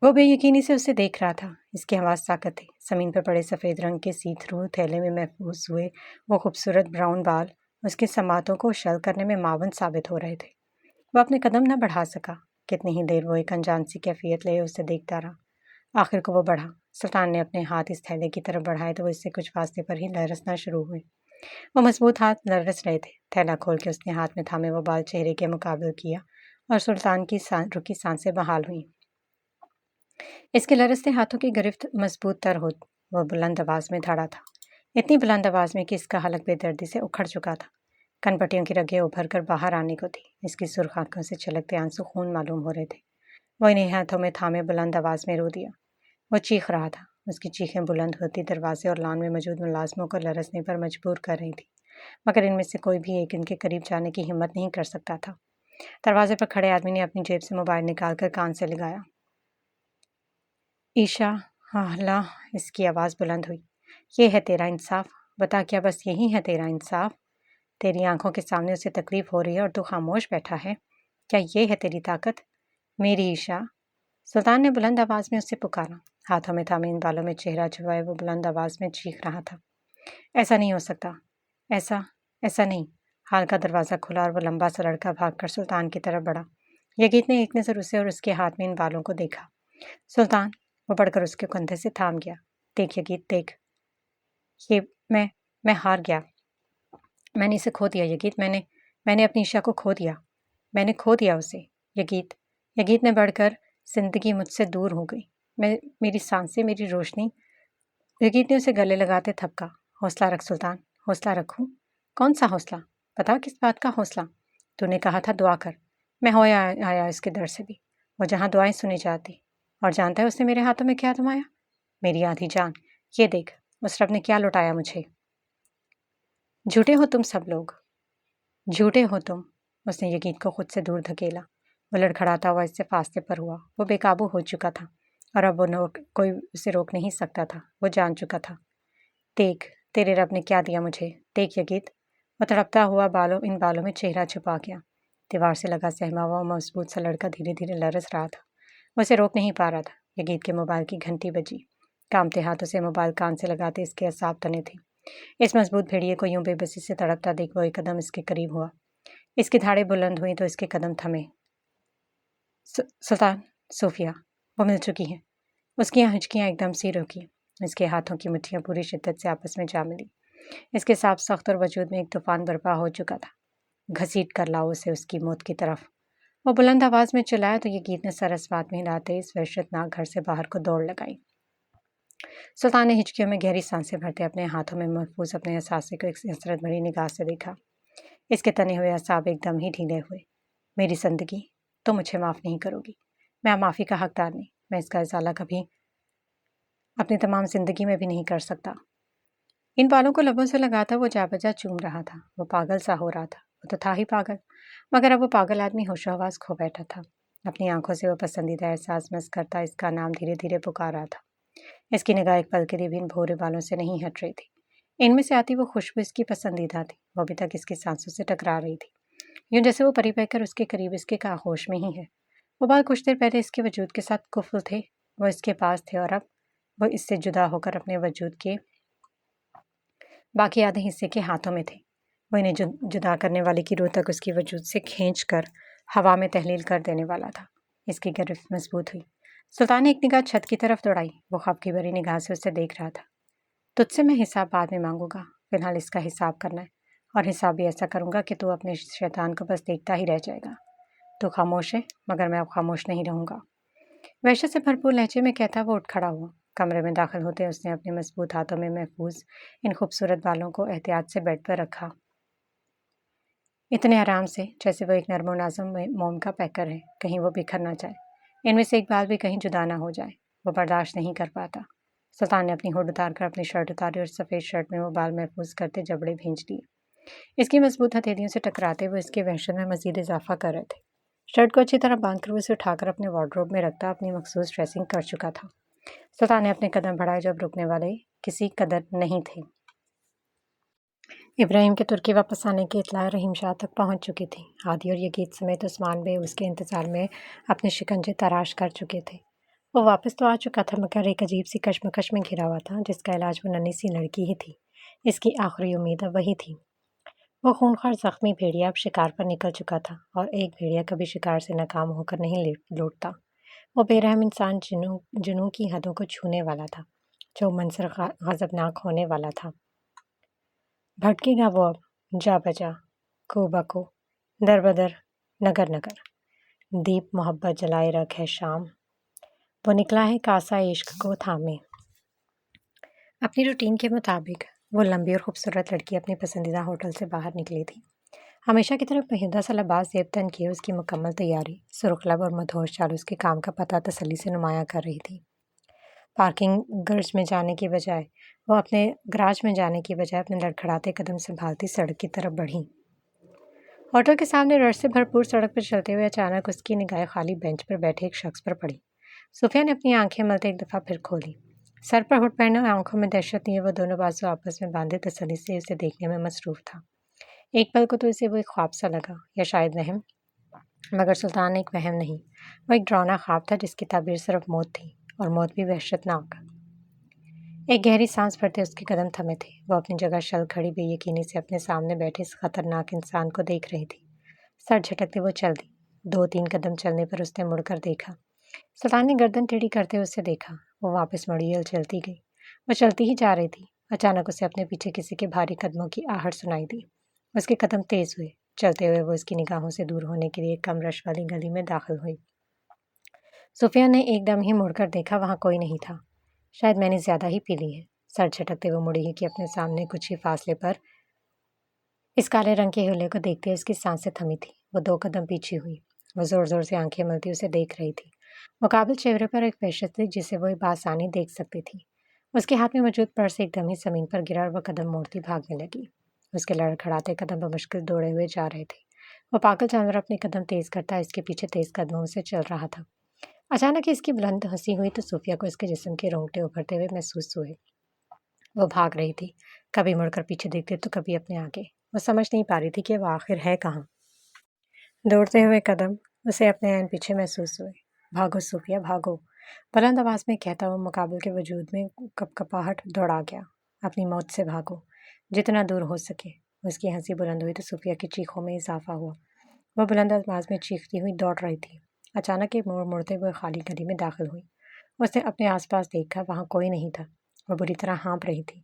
وہ بے یقینی سے اسے دیکھ رہا تھا۔ اس کی آواز ساکت تھی۔ زمین پر پڑے سفید رنگ کے سی تھرو تھیلے میں محفوظ ہوئے وہ خوبصورت براؤن بال اس کے سماعتوں کو شل کرنے میں معاون ثابت ہو رہے تھے۔ وہ اپنے قدم نہ بڑھا سکا۔ کتنی ہی دیر وہ ایک انجان سی کیفیت لے اسے دیکھتا رہا۔ آخر کو وہ بڑھا۔ سلطان نے اپنے ہاتھ اس تھیلے کی طرف بڑھائے تو وہ اس سے کچھ فاصلے پر ہی لرزنا شروع ہوئے۔ وہ مضبوط ہاتھ لرز رہے تھے۔ تھیلا کھول کے اس نے ہاتھ میں تھامے وہ بال چہرے کے مقابل کیا اور سلطان کی رکی سانسیں بحال ہوئیں۔ اس کے لرزتے ہاتھوں کی گرفت مضبوط تر ہو وہ بلند آواز میں دھڑا تھا، اتنی بلند آواز میں کہ اس کا حلق بے دردی سے اکھڑ چکا تھا۔ کن پٹیوں کی رگیں ابھر کر باہر آنے کو تھی۔ اس کی سرخ آنکھوں سے چھلکتے آنسو خون معلوم ہو رہے تھے۔ وہ انہیں ہاتھوں میں تھامے بلند آواز میں رو دیا۔ وہ چیخ رہا تھا۔ اس کی چیخیں بلند ہوتی دروازے اور لان میں موجود ملازموں کو لرزنے پر مجبور کر رہی تھی، مگر ان میں سے کوئی بھی ایک ان کے قریب جانے کی ہمت نہیں کر سکتا تھا۔ دروازے پر کھڑے آدمی نے اپنی جیب سے موبائل نکال کر کان سے لگایا۔ عیشا، اللہ، اس کی آواز بلند ہوئی۔ یہ ہے تیرا انصاف؟ بتا، کیا بس یہی ہے تیرا انصاف؟ تیری آنکھوں کے سامنے اسے تکلیف ہو رہی ہے اور تو خاموش بیٹھا ہے؟ کیا یہ ہے تیری طاقت؟ میری عیشا، سلطان نے بلند آواز میں اسے پکارا۔ ہاتھوں میں تھامے ان بالوں میں چہرہ چھپائے وہ بلند آواز میں چیخ رہا تھا۔ ایسا نہیں ہو سکتا، ایسا نہیں۔ ہال کا دروازہ کھلا اور وہ لمبا سا لڑکا بھاگ کر سلطان کی طرف بڑھا۔ یگیت نے ایک نظر اسے اور اس کے ہاتھ میں ان بالوں کو دیکھا۔ سلطان، وہ بڑھ کر اس کے کندھے سے تھام گیا۔ دیکھ یگیت، دیکھ، یہ میں ہار گیا۔ میں نے اسے کھو دیا یگیت، میں نے اپنی عشا کو کھو دیا۔ میں نے کھو دیا اسے یگیت نے بڑھ کر زندگی مجھ سے دور ہو گئی۔ میری سانسیں، میری روشنی۔ یگیت نے اسے گلے لگاتے تھپکا۔ حوصلہ رکھ سلطان، حوصلہ رکھوں؟ کون سا حوصلہ؟ بتا، کس بات کا حوصلہ؟ تو نے کہا تھا دعا کر۔ میں ہویا آیا اس کے در سے بھی، وہ جہاں دعائیں سنی جاتی۔ اور جانتا ہے اس نے میرے ہاتھوں میں کیا تھمایا؟ میری آدھی جان۔ یہ دیکھ، اس رب نے کیا لوٹایا مجھے۔ جھوٹے ہو تم سب لوگ، جھوٹے ہو تم۔ اس نے یگیت کو خود سے دور دھکیلا۔ وہ لڑکھڑاتا ہوا اس سے فاصلے پر ہوا۔ وہ بے قابو ہو چکا تھا اور اب کوئی اسے روک نہیں سکتا تھا۔ وہ جان چکا تھا۔ دیکھ، تیرے رب نے کیا دیا مجھے، دیکھ یگیت۔ وہ تڑپتا ہوا ان بالوں میں چہرہ چھپا گیا۔ دیوار سے لگا سہما ہوا مضبوط سا لڑکا دھیرے دھیرے لرز رہا تھا۔ وہ اسے روک نہیں پا رہا تھا۔ یگیت کے موبائل کی گھنٹی بجی۔ کامتے ہاتھوں سے موبائل کان سے لگاتے اس کے اعصاب تنے تھے۔ اس مضبوط بھیڑیے کو یوں بے بسی سے تڑپتا دیکھ وہ ایک قدم اس کے قریب ہوا۔ اس کی دھاڑیں بلند ہوئیں تو اس کے قدم تھمے۔ سلطان، صوفیہ، وہ مل چکی ہیں۔ اس کی ہچکیاں ایک دم سی رکی۔ اس کے ہاتھوں کی مٹھیاں پوری شدت سے آپس میں جا ملی۔ اس کے صاف سخت اور وجود میں ایک طوفان برپا ہو چکا تھا۔ گھسیٹ کر لاؤ اسے اس کی موت کی طرف۔ وہ بلند آواز میں چلایا تو یگیت نے سر اس بات میں ہلاتے اس وحشتناک گھر سے باہر کو دوڑ لگائی۔ سلطان نے ہچکیوں میں گہری سانسیں بھرتے اپنے ہاتھوں میں محفوظ اپنے اثاثے کو ایک حسرت بھری نگاہ سے دیکھا۔ اس کے تنے ہوئے اعصاب ایک دم ہی ڈھیلے ہوئے۔ میری زندگی، تم مجھے معاف نہیں کرو گی۔ میں معافی کا حقدار نہیں۔ میں اس کا ازالہ کبھی اپنی تمام زندگی میں بھی نہیں کر سکتا۔ ان بالوں کو لبوں سے لگاتا وہ جا بجا چوم رہا تھا۔ وہ پاگل سا ہو رہا تھا۔ وہ تو تھا ہی پاگل، مگر اب وہ پاگل آدمی ہوش و حواس کھو بیٹھا تھا۔ اپنی آنکھوں سے وہ پسندیدہ احساس مس کرتا اس کا نام دھیرے دھیرے پکار رہا تھا۔ اس کی نگاہ ایک پل کے لیے بھی ان بھورے بالوں سے نہیں ہٹ رہی تھی۔ ان میں سے آتی وہ خوشبو اس کی پسندیدہ تھی۔ وہ ابھی تک اس کی سانسوں سے ٹکرا رہی تھی، یوں جیسے وہ پری بہ کر اس کے قریب اس کے آغوش میں ہی ہے۔ وہ بال کچھ دیر پہلے اس کے وجود کے ساتھ کفل تھے، وہ اس کے پاس تھے، اور اب وہ اس سے جدا ہو کر اپنے وجود کے باقی آدھے حصے کے ہاتھوں میں تھے۔ وہ انہیں جدا کرنے والے کی روح تک اس کی وجود سے کھینچ کر ہوا میں تحلیل کر دینے والا تھا۔ اس کی گرفت مضبوط ہوئی۔ سلطان نے ایک نگاہ چھت کی طرف دوڑائی۔ وہ خواب کی بھری نگاہ سے اسے دیکھ رہا تھا۔ تجھ سے میں حساب بعد میں مانگوں گا، فی الحال اس کا حساب کرنا ہے، اور حساب بھی ایسا کروں گا کہ تو اپنے شیطان کو بس دیکھتا ہی رہ جائے گا۔ تو خاموش ہے، مگر میں اب خاموش نہیں رہوں گا۔ وحشت سے بھرپور لہجے میں کہتا وہ اٹھ کھڑا ہوا۔ کمرے میں داخل ہوتے اس نے اپنے مضبوط ہاتھوں میں محفوظ ان خوبصورت بالوں کو احتیاط سے بیڈ پر رکھا، اتنے آرام سے جیسے وہ ایک نرم و نازم موم کا پیکر ہے، کہیں وہ بکھر نہ جائے، ان میں سے ایک بال بھی کہیں جدا نہ ہو جائے۔ وہ برداشت نہیں کر پاتا۔ سلطان نے اپنی ہوڈ اتار کر اپنی شرٹ اتاری اور سفید شرٹ میں وہ بال محفوظ کرتے جبڑے بھینچ دیے۔ اس کی مضبوط ہتھیلیوں سے ٹکراتے وہ اس کی وحشت میں مزید اضافہ کر رہے تھے۔ شرٹ کو اچھی طرح باندھ کر وہ اسے اٹھا کر اپنے وارڈروب میں رکھتا اپنی مخصوص ڈریسنگ کر چکا تھا۔ سلطان نے اپنے قدم بڑھائے جب رکنے والے کسی قدر نہیں تھے۔ ابراہیم کے ترکی واپس آنے کی اطلاع رحیم شاہ تک پہنچ چکی تھی۔ ہادی اور یگید سمیت عثمان بے اس کے انتظار میں اپنے شکنجے تراش کر چکے تھے۔ وہ واپس تو آ چکا تھا مگر ایک عجیب سی کشمکش میں گھرا ہوا تھا جس کا علاج وہ ننھی سی لڑکی ہی تھی۔ اس کی آخری امید اب وہی تھی۔ وہ خونخوار زخمی بھیڑیا اب شکار پر نکل چکا تھا اور ایک بھیڑیا کبھی شکار سے ناکام ہو کر نہیں لوٹتا۔ وہ بے رحم انسان جنوں کی حدوں کو چھونے والا تھا جو منظر غضبناک ہونے والا تھا۔ بھٹکے گا وہ اب جا بجا کو بکو در بدر نگر نگر دیپ محبت جلائے رکھ ہے شام وہ نکلا ہے کاسا عشق کو تھامے۔ اپنی روٹین کے مطابق وہ لمبی اور خوبصورت لڑکی اپنی پسندیدہ ہوٹل سے باہر نکلی تھی۔ ہمیشہ کی طرح محدودہ سا لباس زیب تن کیے اس کی مکمل تیاری سرخ لب اور مدہوش چال اس کے کام کا پتہ تسلی سے نمایاں کر رہی تھی۔ پارکنگ گرج میں جانے کی بجائے وہ اپنے گراج میں جانے کی بجائے اپنے لڑکھڑاتے قدم سنبھالتی سڑک کی طرف بڑھی۔ ہوٹل کے سامنے رش سے بھرپور سڑک پر چلتے ہوئے اچانک اس کی نگاہیں خالی بینچ پر بیٹھے ایک شخص پر پڑی۔ صوفیہ نے اپنی آنکھیں ملتے ایک دفعہ پھر کھولی۔ سر پر ہڈ پہنے اور آنکھوں میں دہشت لیے وہ دونوں بازو آپس میں باندھے تسلی سے اسے دیکھنے میں مصروف تھا۔ ایک پل کو تو اسے وہ ایک خواب سا لگا یا شاید وہم، مگر سلطان ایک وہم نہیں، وہ ایک ڈراؤنا خواب تھا جس کی تعبیر صرف موت تھی اور موت بھی وحشتناک۔ ایک گہری سانس بھرتے اس کے قدم تھمے تھے۔ وہ اپنی جگہ شل کھڑی بے یقینی سے اپنے سامنے بیٹھے اس خطرناک انسان کو دیکھ رہی تھی۔ سر جھٹکتے وہ چل دی۔ 2-3 قدم چلنے پر اس نے مڑ کر دیکھا۔ سلطان نے گردن ٹیڑھی کرتے اسے دیکھا۔ وہ واپس مڑی اور چلتی گئی۔ وہ چلتی ہی جا رہی تھی۔ اچانک اسے اپنے پیچھے کسی کے بھاری قدموں کی آہٹ سنائی دی۔ اس کے قدم تیز ہوئے۔ چلتے ہوئے وہ اس کی نگاہوں سے دور ہونے کے لیے کم رش والی گلی میں داخل ہوئی۔ صوفیہ نے ایک دم ہی مڑ کر دیکھا، وہاں کوئی نہیں تھا۔ شاید میں نے زیادہ ہی پی لی ہے۔ سر جھٹکتے وہ مڑی ہی کہ اپنے سامنے کچھ ہی فاصلے پر اس کالے رنگ کے ہولے کو دیکھتے اس کی سانسیں تھمی تھی۔ وہ 2 قدم پیچھے ہوئی۔ وہ زور زور سے آنکھیں ملتی اسے دیکھ رہی تھی۔ مقابل چہرے پر ایک وحشت تھی جسے وہ بآسانی دیکھ سکتی تھی۔ اس کے ہاتھ میں موجود پرس ایک دم ہی زمین پر گرا اور وہ قدم موڑتی بھاگنے لگی۔ اس کے لڑکھڑاتے قدم بمشکل دوڑے ہوئے جا رہے تھے۔ وہ پاگل جانور اپنے قدم تیز کرتا اس کے پیچھے تیز قدموں سے چل رہا تھا۔ اچانک اس کی بلند ہنسی ہوئی تو صوفیہ کو اس کے جسم کے رونگٹے ابھرتے ہوئے محسوس ہوئے۔ وہ بھاگ رہی تھی، کبھی مڑ کر پیچھے دیکھتی تو کبھی اپنے آگے۔ وہ سمجھ نہیں پا رہی تھی کہ وہ آخر ہے کہاں۔ دوڑتے ہوئے قدم اسے اپنے عین پیچھے محسوس ہوئے۔ بھاگو صوفیہ بھاگو، بلند آواز میں کہتا وہ مقابل کے وجود میں کپکپاہٹ دوڑا گیا۔ اپنی موت سے بھاگو جتنا دور ہو سکے۔ اس کی ہنسی بلند ہوئی تو صوفیہ کی چیخوں میں اضافہ ہوا۔ وہ بلند آواز میں چیختی ہوئی دوڑ رہی تھی۔ اچانک ایک موڑ مڑتے ہوئے خالی گلی میں داخل ہوئی۔ اس نے اپنے آس پاس دیکھا، وہاں کوئی نہیں تھا۔ وہ بری طرح ہانپ رہی تھی۔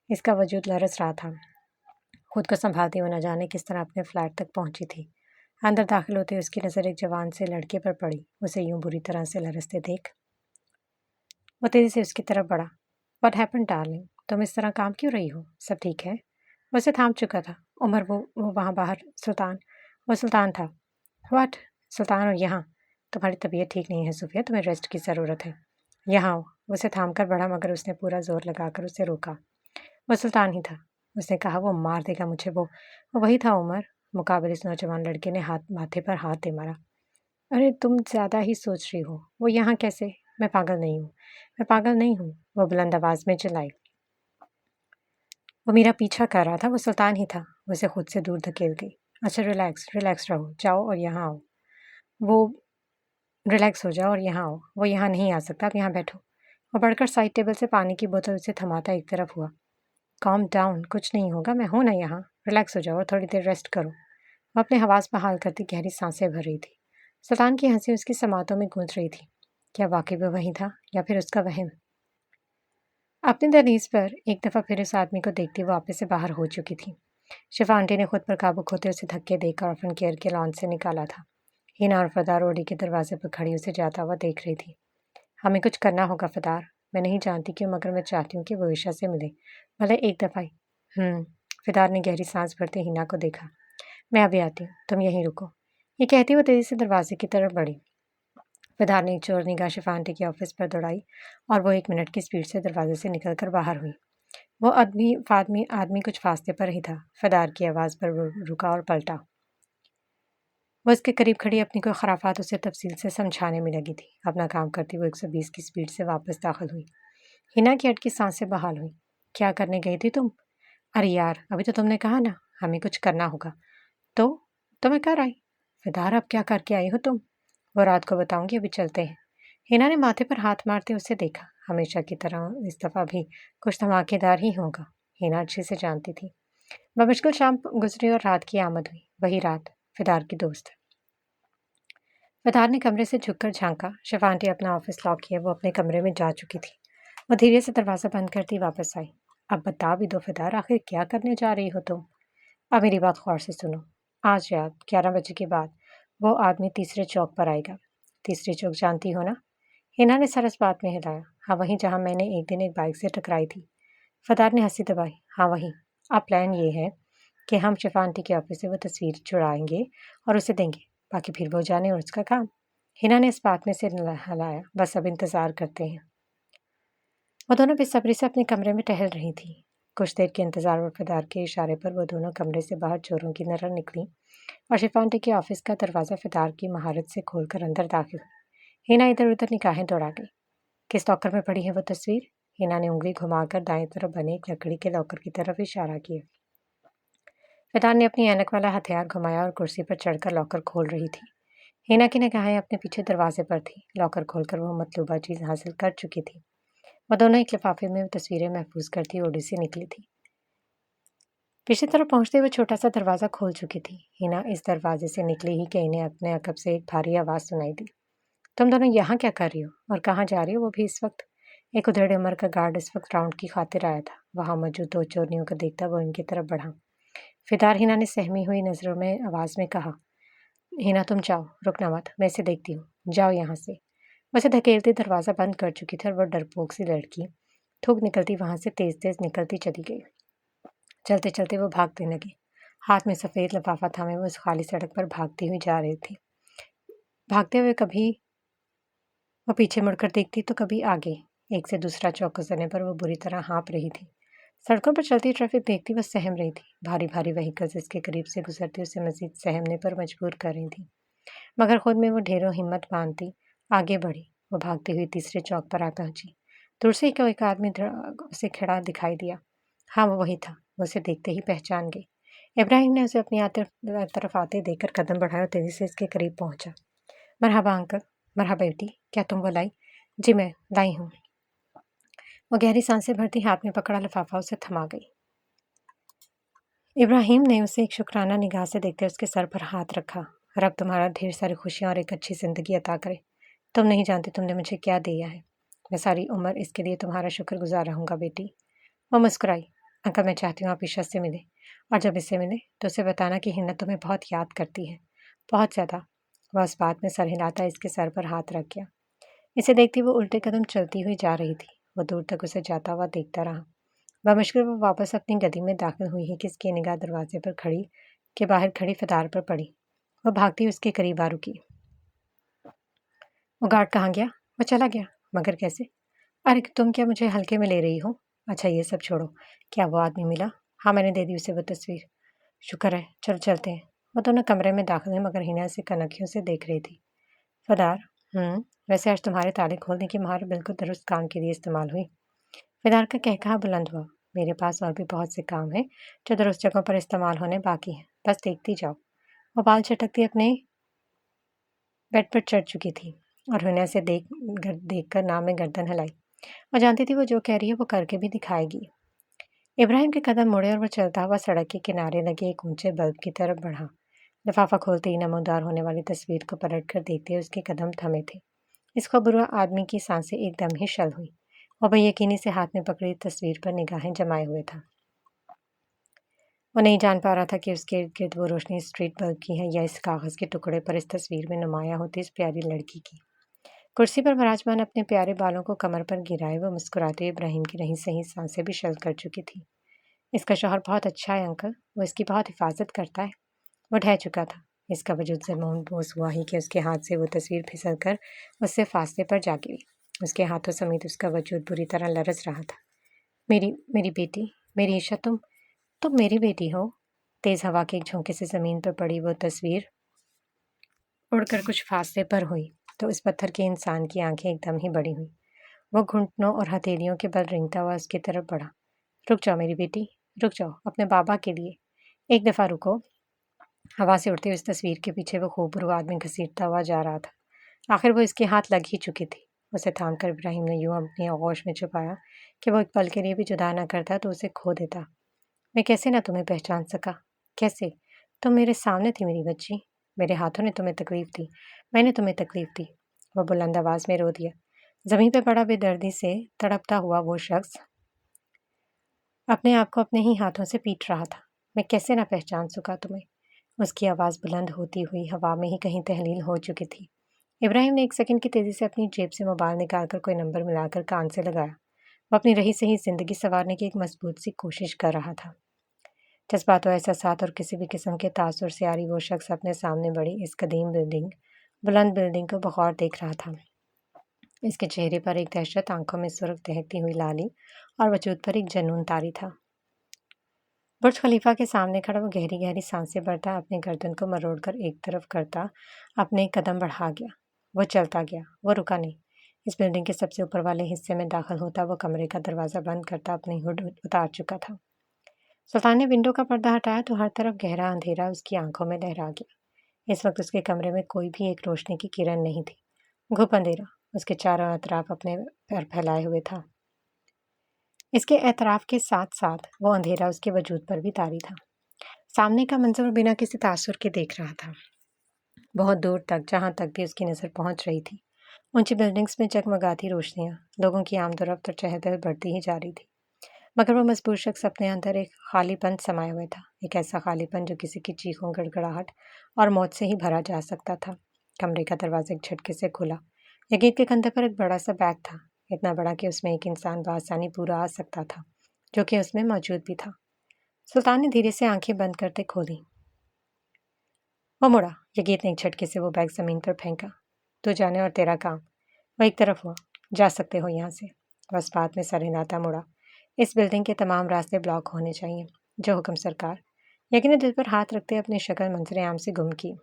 اس کا وجود لرز رہا تھا۔ خود کو سنبھالتی وہ نہ جانے کس طرح اپنے فلیٹ تک پہنچی تھی۔ اندر داخل ہوتے اس کی نظر ایک جوان سے لڑکے پر پڑی۔ اسے یوں بری طرح سے لرزتے دیکھ وہ تیزی سے اس کی طرف بڑھا۔ واٹ ہیپن ڈارلنگ، تم اس طرح کام کیوں رہی ہو؟ سب ٹھیک ہے؟ وہ اسے تھام چکا تھا۔ عمر وہ وہاں باہر سلطان، وہ سلطان تھا۔ واٹ؟ سلطان اور یہاں؟ تمہاری طبیعت ٹھیک نہیں ہے صوفیہ، تمہیں ریسٹ کی ضرورت ہے۔ یہاں آؤ۔ وہ اسے تھام کر بڑھا مگر اس نے پورا زور لگا کر اسے روکا۔ وہ سلطان ہی تھا۔ اس نے کہا وہ مار دے گا مجھے۔ وہ وہی تھا عمر۔ مقابل اس نوجوان لڑکے نے ماتھے پر ہاتھ دے مارا۔ ارے تم زیادہ ہی سوچ رہی ہو۔ وہ یہاں کیسے؟ میں پاگل نہیں ہوں، میں پاگل نہیں ہوں، وہ بلند آواز میں چلائی۔ وہ میرا پیچھا کر رہا تھا، وہ سلطان ہی تھا۔ وہ اسے خود سے دور دھکیل گئی۔ اچھا ریلیکس رہو، جاؤ اور یہاں آؤ۔ وہ ریلیکس ہو جاؤ اور یہاں آؤ۔ وہ یہاں نہیں آ سکتا، آپ یہاں بیٹھو۔ وہ بڑھ کر سائڈ ٹیبل سے پانی کی بوتل اسے تھماتا ایک طرف ہوا۔ کام ڈاؤن، کچھ نہیں ہوگا، میں ہوں نا یہاں۔ ریلیکس ہو جاؤ اور تھوڑی دیر ریسٹ کرو۔ وہ اپنے حواس بحال کرتی گہری سانسیں بھر رہی تھی۔ سلطان کی ہنسی اس کی سماعتوں میں گونج رہی تھی۔ کیا واقعی وہ وہی تھا یا پھر اس کا وہم؟ اپنی دہلیز پر ایک دفعہ پھر اس آدمی کو دیکھتی وہ آپے سے باہر ہو چکی تھی۔ شفا آنٹی نے خود پر قابو کھوتے اسے دھکے دے کر اوپن کیئر کے لان سے نکالا تھا۔ ہینا اور فدار اوڈی کے دروازے پر کھڑی اسے جاتا ہوا دیکھ رہی تھی۔ ہمیں کچھ کرنا ہوگا فدار، میں نہیں جانتی کیوں مگر میں چاہتی ہوں کہ وہ عائشہ سے ملے، بھلے ایک دفعہ ہی۔ فدار نے گہری سانس بھرتے ہینا کو دیکھا۔ میں ابھی آتی ہوں، تم یہیں رکو۔ یہ کہتی وہ تیزی سے دروازے کی طرف بڑھی۔ فدار نے ایک چور نگاہ شفا آنٹی کے آفس پر دوڑائی اور وہ 1 منٹ کی سپیڈ سے دروازے سے نکل کر باہر ہوئی۔ वो आदमी कुछ फासले पर ही था। फदार की आवाज़ पर वो रुका और पलटा। वो उसके करीब खड़ी अपनी कोई खराफात उसे तफसील से समझाने में लगी थी। अपना काम करती वो 120 की स्पीड से वापस दाखिल हुई। हिना की अटकी सांसें बहाल हुई। क्या करने गई थी तुम? अरे यार, अभी तो तुमने कहा ना हमें कुछ करना होगा। तो मैं कर आई। फिदार, अब क्या करके आई हो तुम? वो रात को बताऊंगी, अभी चलते हैं। हिना ने माथे पर हाथ मारते उसे देखा। हमेशा की तरह इस दफा भी कुछ धमाकेदार ही होगा। हिना अच्छे से जानती थी। बमुश्किल शाम गुजरी और रात की आमद हुई। वही रात, फिदार की दोस्त। फिदार ने कमरे से झुककर झांका। शिफा आंटी अपना ऑफिस लॉक किए वो अपने कमरे में जा चुकी थी। वो धीरे से दरवाज़ा बंद करती वापस आई। अब बता भी दो फिदार, आखिर क्या करने जा रही हो तुम? अब मेरी बात गौर से सुनो। आज रात 11 बजे के बाद वो आदमी तीसरे चौक पर आएगा। तीसरी चौक जानती हो ना? हिना ने सर इस बात में हिलाया। हाँ, वहीं जहाँ मैंने एक दिन एक बाइक से टकराई थी। फदार ने हंसी दबाई। हाँ वहीं। अब प्लान ये है कि हम शिफा आंटी के ऑफिस से वो तस्वीर चुराएंगे और उसे देंगे। बाकी फिर वो जाने और उसका काम। हिना ने इस बात में सिर हिलाया। बस अब इंतज़ार करते हैं। वो दोनों बेसब्री से अपने कमरे में टहल रही थी। कुछ देर के इंतजार और फिदार के इशारे पर वो दोनों कमरे से बाहर चोरों की नजर निकली और शिफा आंटी के ऑफिस का दरवाज़ा फिदार की महारत से खोलकर अंदर दाखिल हुई। हिना इधर उधर निगाहें दौड़ा गई। किस लॉकर में पड़ी है वो तस्वीर? हिना ने उंगली घुमाकर दाएं तरफ बने एक लकड़ी के लॉकर की तरफ इशारा किया। फिदार ने अपनी ऐनक वाला हथियार घुमाया और कुर्सी पर चढ़कर लॉकर खोल रही थी। हिना की निगाहें अपने पीछे दरवाजे पर थी। लॉकर खोलकर वो मतलूबा चीज हासिल कर चुकी थी। वो दोनों एक लिफाफे में तस्वीरें महफूज करती ओडी से निकली थी। पिछली तरफ पहुंचते हुए छोटा सा दरवाजा खोल चुकी थी। हिना इस दरवाजे से निकली ही कि इन्हें अपने अकब से एक भारी आवाज सुनाई दी। तुम दोनों यहाँ क्या कर रही हो और कहाँ जा रही हो? वो भी इस वक्त। एक उधेड़ उम्र का गार्ड इस वक्त राउंड की खातिर आया था। वहां मौजूद दो चोरियों को देखता वो इनकी तरफ बढ़ा। फिदार हिना ने सहमी हुई नजरों में आवाज में कहा। हिना तुम जाओ, रुकना मत, मैं इसे देखती हूँ, जाओ यहाँ से। वैसे धकेलते दरवाजा बंद कर चुकी थी और वह डरपोक सी लड़की थूक निकलती वहां से तेज तेज निकलती चली गई। चलते चलते वो भागने लगी। हाथ में सफेद लिफाफा थामे वो उस खाली सड़क पर भागती हुई जा रही थी। भागते हुए कभी वो पीछे मुड़कर देखती तो कभी आगे। एक से दूसरा चौक गुजरने पर वो बुरी तरह हाँप रही थी। सड़कों पर चलती ट्रैफिक देखती वह सहम रही थी। भारी भारी व्हीकल्स इसके करीब से गुजरती उसे मजीद सहमने पर मजबूर कर रही थी। मगर खुद में वो ढेरों हिम्मत बांधती आगे बढ़ी। वो भागती हुई तीसरे चौक पर आ पहुंची। दूर से ही एक आदमी उसे खड़ा दिखाई दिया। हाँ, वो वही था। वो उसे देखते ही पहचान गई। इब्राहिम ने उसे अपनी तरफ आते देखकर कदम बढ़ाया और तेजी से इसके करीब पहुंचा। मरहबा अंकल। मरहबा बेटी, क्या तुम वो लाई? जी मैं लाई हूँ। वो गहरी सांसें भरती हाथ में पकड़ा लिफाफा उसे थमा गई। इब्राहिम ने उसे एक शुक्राना निगाह से देखते उसके सर पर हाथ रखा। रब तुम्हारा ढेर सारी खुशियाँ और एक अच्छी ज़िंदगी अता करे। तुम नहीं जानती तुमने मुझे क्या दिया है। मैं सारी उम्र इसके लिए तुम्हारा शुक्रगुजार रहूँगा बेटी। वो मुस्कुराई। अंकल, मैं चाहती हूँ आप ईशा से मिले, और जब इससे मिले तो उसे बताना कि हिन्नत तुम्हें बहुत याद करती है, बहुत ज़्यादा। वह उस बात में सर हिलाता इसके सर पर हाथ रख गया। इसे देखती वो उल्टे कदम चलती हुई जा रही थी। वो दूर तक उसे जाता हुआ देखता रहा। बमुश्किल वो वापस अपनी गली में दाखिल हुई है कि इसकी निगाह दरवाजे पर खड़ी के बाहर खड़ी फिदार पर पड़ी। वो भागती उसके करीब आ रुकी। वो गार्ड कहाँ गया? वो चला गया, मगर कैसे? अरे तुम क्या मुझे हल्के में ले रही हो? अच्छा ये सब छोड़ो, क्या वो आदमी मिला? हाँ, मैंने दे दी उसे वो तस्वीर। शुक्र है, चलो चलते हैं। वो दोनों कमरे में दाखिल हुए मगर हिना से कनखियों से देख रही थी। फिदार, वैसे आज तुम्हारे ताले खोलने की महारत बिल्कुल दुरुस्त काम के लिए इस्तेमाल हुई। फिदार का कहकहा बुलंद हुआ। मेरे पास और भी बहुत से काम हैं जो दुरुस्त जगहों पर इस्तेमाल होने बाकी हैं, बस देखती जाओ। वो बाल चटकती अपने बेड पर चढ़ चुकी थी और हिना से देखकर नाम में गर्दन हिलाई। वो जानती थी वो जो कह रही है वो करके भी दिखाएगी। इब्राहिम के कदम मुड़े और वह चलता हुआ सड़क के किनारे लगे एक ऊंचे बल्ब की तरफ बढ़ा। लिफाफा खोलते ही नमूदार होने वाली तस्वीर को पलट कर देखते हुए उसके कदम थमे थे। इसको बुरा आदमी की सांसें एकदम ही शल हुई। वह बेयकीनी से हाथ में पकड़ी तस्वीर पर निगाहें जमाए हुए था। वो नहीं जान पा रहा था कि उसके इर्द गिर्द वो रोशनी स्ट्रीट बल्ब की है या इस कागज़ के टुकड़े पर इस तस्वीर में नुमाया होती इस प्यारी लड़की की। कुर्सी पर विराजमान अपने प्यारे बालों को कमर पर गिराए वो मुस्कुराते हुए इब्राहिम की रही सही सांसें भी शल कर चुकी थी। इसका शौहर बहुत अच्छा है अंकल, वो इसकी बहुत हिफाजत करता है। वो ढह चुका था। इसका वजूद से महसूस हुआ ही कि उसके हाथ से वो तस्वीर फिसल कर उससे फासले पर जा गिरी। उसके हाथों समेत उसका वजूद बुरी तरह लरस रहा था। मेरी बेटी, मेरी ईशा, तुम मेरी बेटी हो। तेज हवा के एक झोंके से जमीन पर पड़ी वो तस्वीर उड़कर कुछ फासले पर हुई तो उस पत्थर के इंसान की आंखें एकदम ही बड़ी हुई। वो घुटनों और हथेलियों के बल रेंगता हुआ उसकी तरफ बढ़ा। रुक जाओ मेरी बेटी, रुक जाओ, अपने बाबा के लिए एक दफ़ा रुको। हवा से उड़ती उस तस्वीर के पीछे वो खूबरू आदमी घसीटता हुआ जा रहा था। आखिर वो इसके हाथ लग ही चुकी थी। उसे थाम कर इब्राहिम ने यूं अपनी आगोश में छुपाया कि वो एक पल के लिए भी जुदा न करता तो उसे खो देता। मैं कैसे ना तुम्हें पहचान सका? कैसे? तुम मेरे सामने थी मेरी बच्ची। मेरे हाथों ने तुम्हें तकलीफ दी, मैंने तुम्हें तकलीफ दी। वो बुलंद आवाज में रो दिया। जमीन पर पड़ा बेदर्दी से तड़पता हुआ वो शख्स अपने आप को अपने ही हाथों से पीट रहा था। मैं कैसे ना पहचान सका तुम्हें? उसकी आवाज़ बुलंद होती हुई हवा में ही कहीं तहलील हो चुकी थी। इब्राहिम ने एक सेकंड की तेज़ी से अपनी जेब से मोबाइल निकालकर कोई नंबर मिलाकर कान से लगाया। वो अपनी रही सही जिंदगी संवारने की एक मजबूत सी कोशिश कर रहा था। जज्बातों, एहसासात और किसी भी किस्म के तासुर से आ रही वो शख्स अपने सामने बड़ी इस कदीम बुलंद बिल्डिंग को बगौर देख रहा था। इसके चेहरे पर एक दहशत, आंखों में सुर्ख दहकती हुई लाली और वजूद पर एक जनून तारी था। बुर्ज खलीफा के सामने खड़ा वो गहरी गहरी सांसें भरता, अपनी गर्दन को मरोड़कर एक तरफ करता अपने कदम बढ़ा गया। वो चलता गया, वो रुका नहीं। इस बिल्डिंग के सबसे ऊपर वाले हिस्से में दाखिल होता वो कमरे का दरवाज़ा बंद करता अपनी हुड उतार चुका था। सुल्तान ने विंडो का पर्दा हटाया तो हर तरफ गहरा अंधेरा उसकी आंखों में लहरा गया। इस वक्त उसके कमरे में कोई भी एक रोशनी की किरण नहीं थी। घुप अंधेरा उसके चारों अतराफ अपने पैर फैलाए हुए था। इसके एतराफ़ के साथ साथ वो अंधेरा उसके वजूद पर भी तारी था। सामने का मंजर बिना किसी तासुर के देख रहा था। बहुत दूर तक, जहाँ तक भी उसकी नज़र पहुँच रही थी, ऊंची बिल्डिंग्स में जगमगाती रोशनियाँ, लोगों की आमदोरफ्त और चहल-पहल बढ़ती ही जा रही थी। मगर वो मजबूर शख्स अपने अंदर एक खालीपन समाये हुए था। एक ऐसा खालीपन जो किसी की चीखों, गड़गड़ाहट और मौत से ही भरा जा सकता था। कमरे का दरवाज़ा एक झटके से खुला। यकीन के कंधे पर एक बड़ा सा बैग था, इतना बड़ा कि उसमें एक इंसान बआसानी पूरा आ सकता था, जो कि उसमें मौजूद भी था। सुल्तान ने धीरे से आंखें बंद करते खोली। वो मुड़ा। यकीन ने एक झटके से वो बैग ज़मीन पर फेंका। तू जाने और तेरा काम। वह एक तरफ हो, जा सकते हो यहाँ से। बस बात में सर हिलाता मुड़ा। इस बिल्डिंग के तमाम रास्ते ब्लॉक होने चाहिए। जो हुक्म सरकार। यकीन ने दिल पर हाथ रखते अपनी शक्ल मंजर आम से गुम की।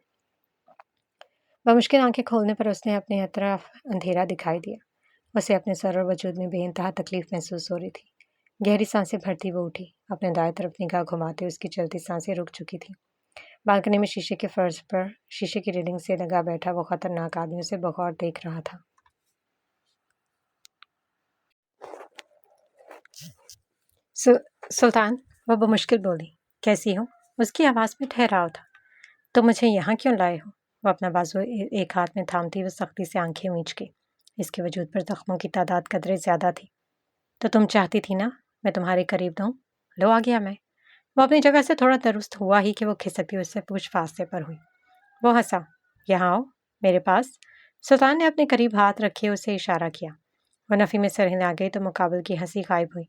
बमुश्किल आंखें खोलने पर उसने अपने अतराफ अंधेरा दिखाई दिया। उसे अपने सर और वजूद में बेइंतहा तकलीफ महसूस हो रही थी। गहरी सांसें भरती वो उठी। अपने दाएं तरफ निगाह घुमाते उसकी चलती सांसें रुक चुकी थी। बालकनी में शीशे के फर्श पर शीशे की रेलिंग से लगा बैठा वो खतरनाक आदमी उसे बगौर देख रहा था। सुल्तान, वह बमुश्किल बोली। कैसी हो? उसकी आवाज़ में ठहराव था। तो मुझे यहाँ क्यों लाए हो? वो अपना बाजू एक हाथ में थामती वो सख्ती से आंखें मींच के। इसके वजूद पर जख्मों की तादाद कदरे ज़्यादा थी। तो तुम चाहती थी ना मैं तुम्हारे करीब दूँ? लो आ गया मैं। वो अपनी जगह से थोड़ा दुरुस्त हुआ ही कि वो खिसकती उससे कुछ फासले पर हुई। वो हंसा। यहाँ आओ मेरे पास। सुल्तान ने अपने करीब हाथ रखे उसे इशारा किया। वो नफ़ी में सर हिला गई तो मुकाबल की हंसी गायब हुई।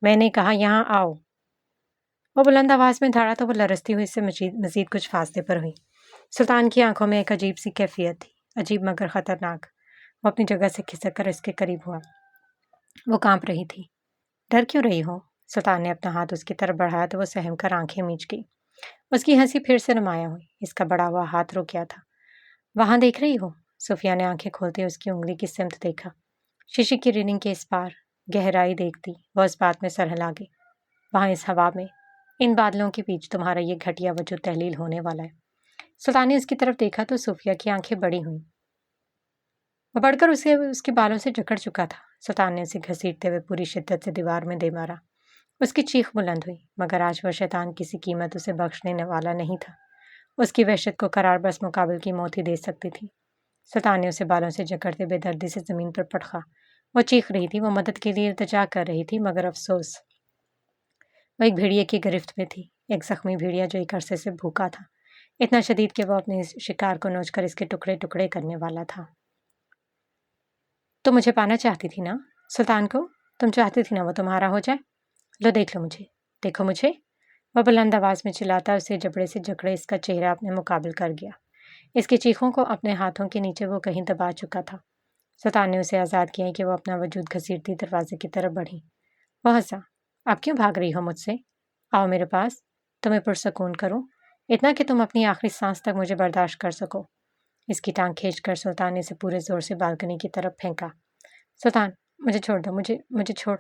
मैंने कहा यहाँ आओ। वो बुलंद आवाज़ में धाड़ा तो वो लरसती हुई इससे मजीद कुछ फासले पर हुई। सुल्तान की आंखों में एक अजीब सी कैफियत थी, अजीब मगर ख़तरनाक। वो अपनी जगह से खिसक कर इसके करीब हुआ। वो कांप रही थी। डर क्यों रही हो? सुल्तान ने अपना हाथ उसकी तरफ बढ़ाया तो वो सहम कर आंखें मींच गई। उसकी हंसी फिर से नुमाया हुई। इसका बड़ा हुआ हाथ रुक गया था। वहां देख रही हो? सुफिया ने आंखें खोलते उसकी उंगली की सिमत देखा। शीशे की रेलिंग के इस पार गहराई देखती वह इस बात में सर हिला गई। वहां इस हवा में, इन बादलों के बीच तुम्हारा ये घटिया वजूद तहलील होने वाला है। सुल्तान ने उसकी तरफ देखा तो सुफिया की आंखें बड़ी हुईं। वो बढ़कर उसे उसके बालों से जकड़ चुका था। सुल्तान ने उसे घसीटते हुए पूरी शिद्दत से दीवार में दे मारा। उसकी चीख बुलंद हुई, मगर आज वह शैतान किसी कीमत उसे बख्शने वाला नहीं था। उसकी वहशत को करार बस मुकाबले की मौत ही दे सकती थी। सुल्तान ने उसे बालों से जकड़ते बेदर्दी से ज़मीन पर पटका। वो चीख रही थी, वो मदद के लिए इल्तिजा कर रही थी, मगर अफसोस वो एक भेड़िए की गिरफ्त में थी। एक जख्मी भेड़िया जो एक अरसे से भूखा था, इतना शदीद कि वो अपने शिकार को नोचकर इसके टुकड़े टुकड़े करने वाला था। तुम मुझे पाना चाहती थी ना? सुल्तान को तुम चाहती थी ना वो तुम्हारा हो जाए? लो देख लो मुझे, देखो मुझे। वह बुलंद आवाज़ में चिल्लाता उसे जबड़े से जकड़े इसका चेहरा अपने मुकाबिल कर गया। इसकी चीखों को अपने हाथों के नीचे वो कहीं दबा चुका था। सुल्तान ने उसे आज़ाद किया कि वो अपना वजूद घसीटती दरवाजे की तरफ बढ़ी। वो हंसा। अब क्यों भाग रही हो मुझसे? आओ मेरे पास, तुम्हें पुरसकून करूं, इतना कि तुम अपनी आखिरी सांस तक मुझे बर्दाश्त कर सको। इसकी टांग खींचकर सुल्तान ने इसे पूरे जोर से बालकनी की तरफ फेंका। सुल्तान, मुझे छोड़ दो, मुझे मुझे छोड़।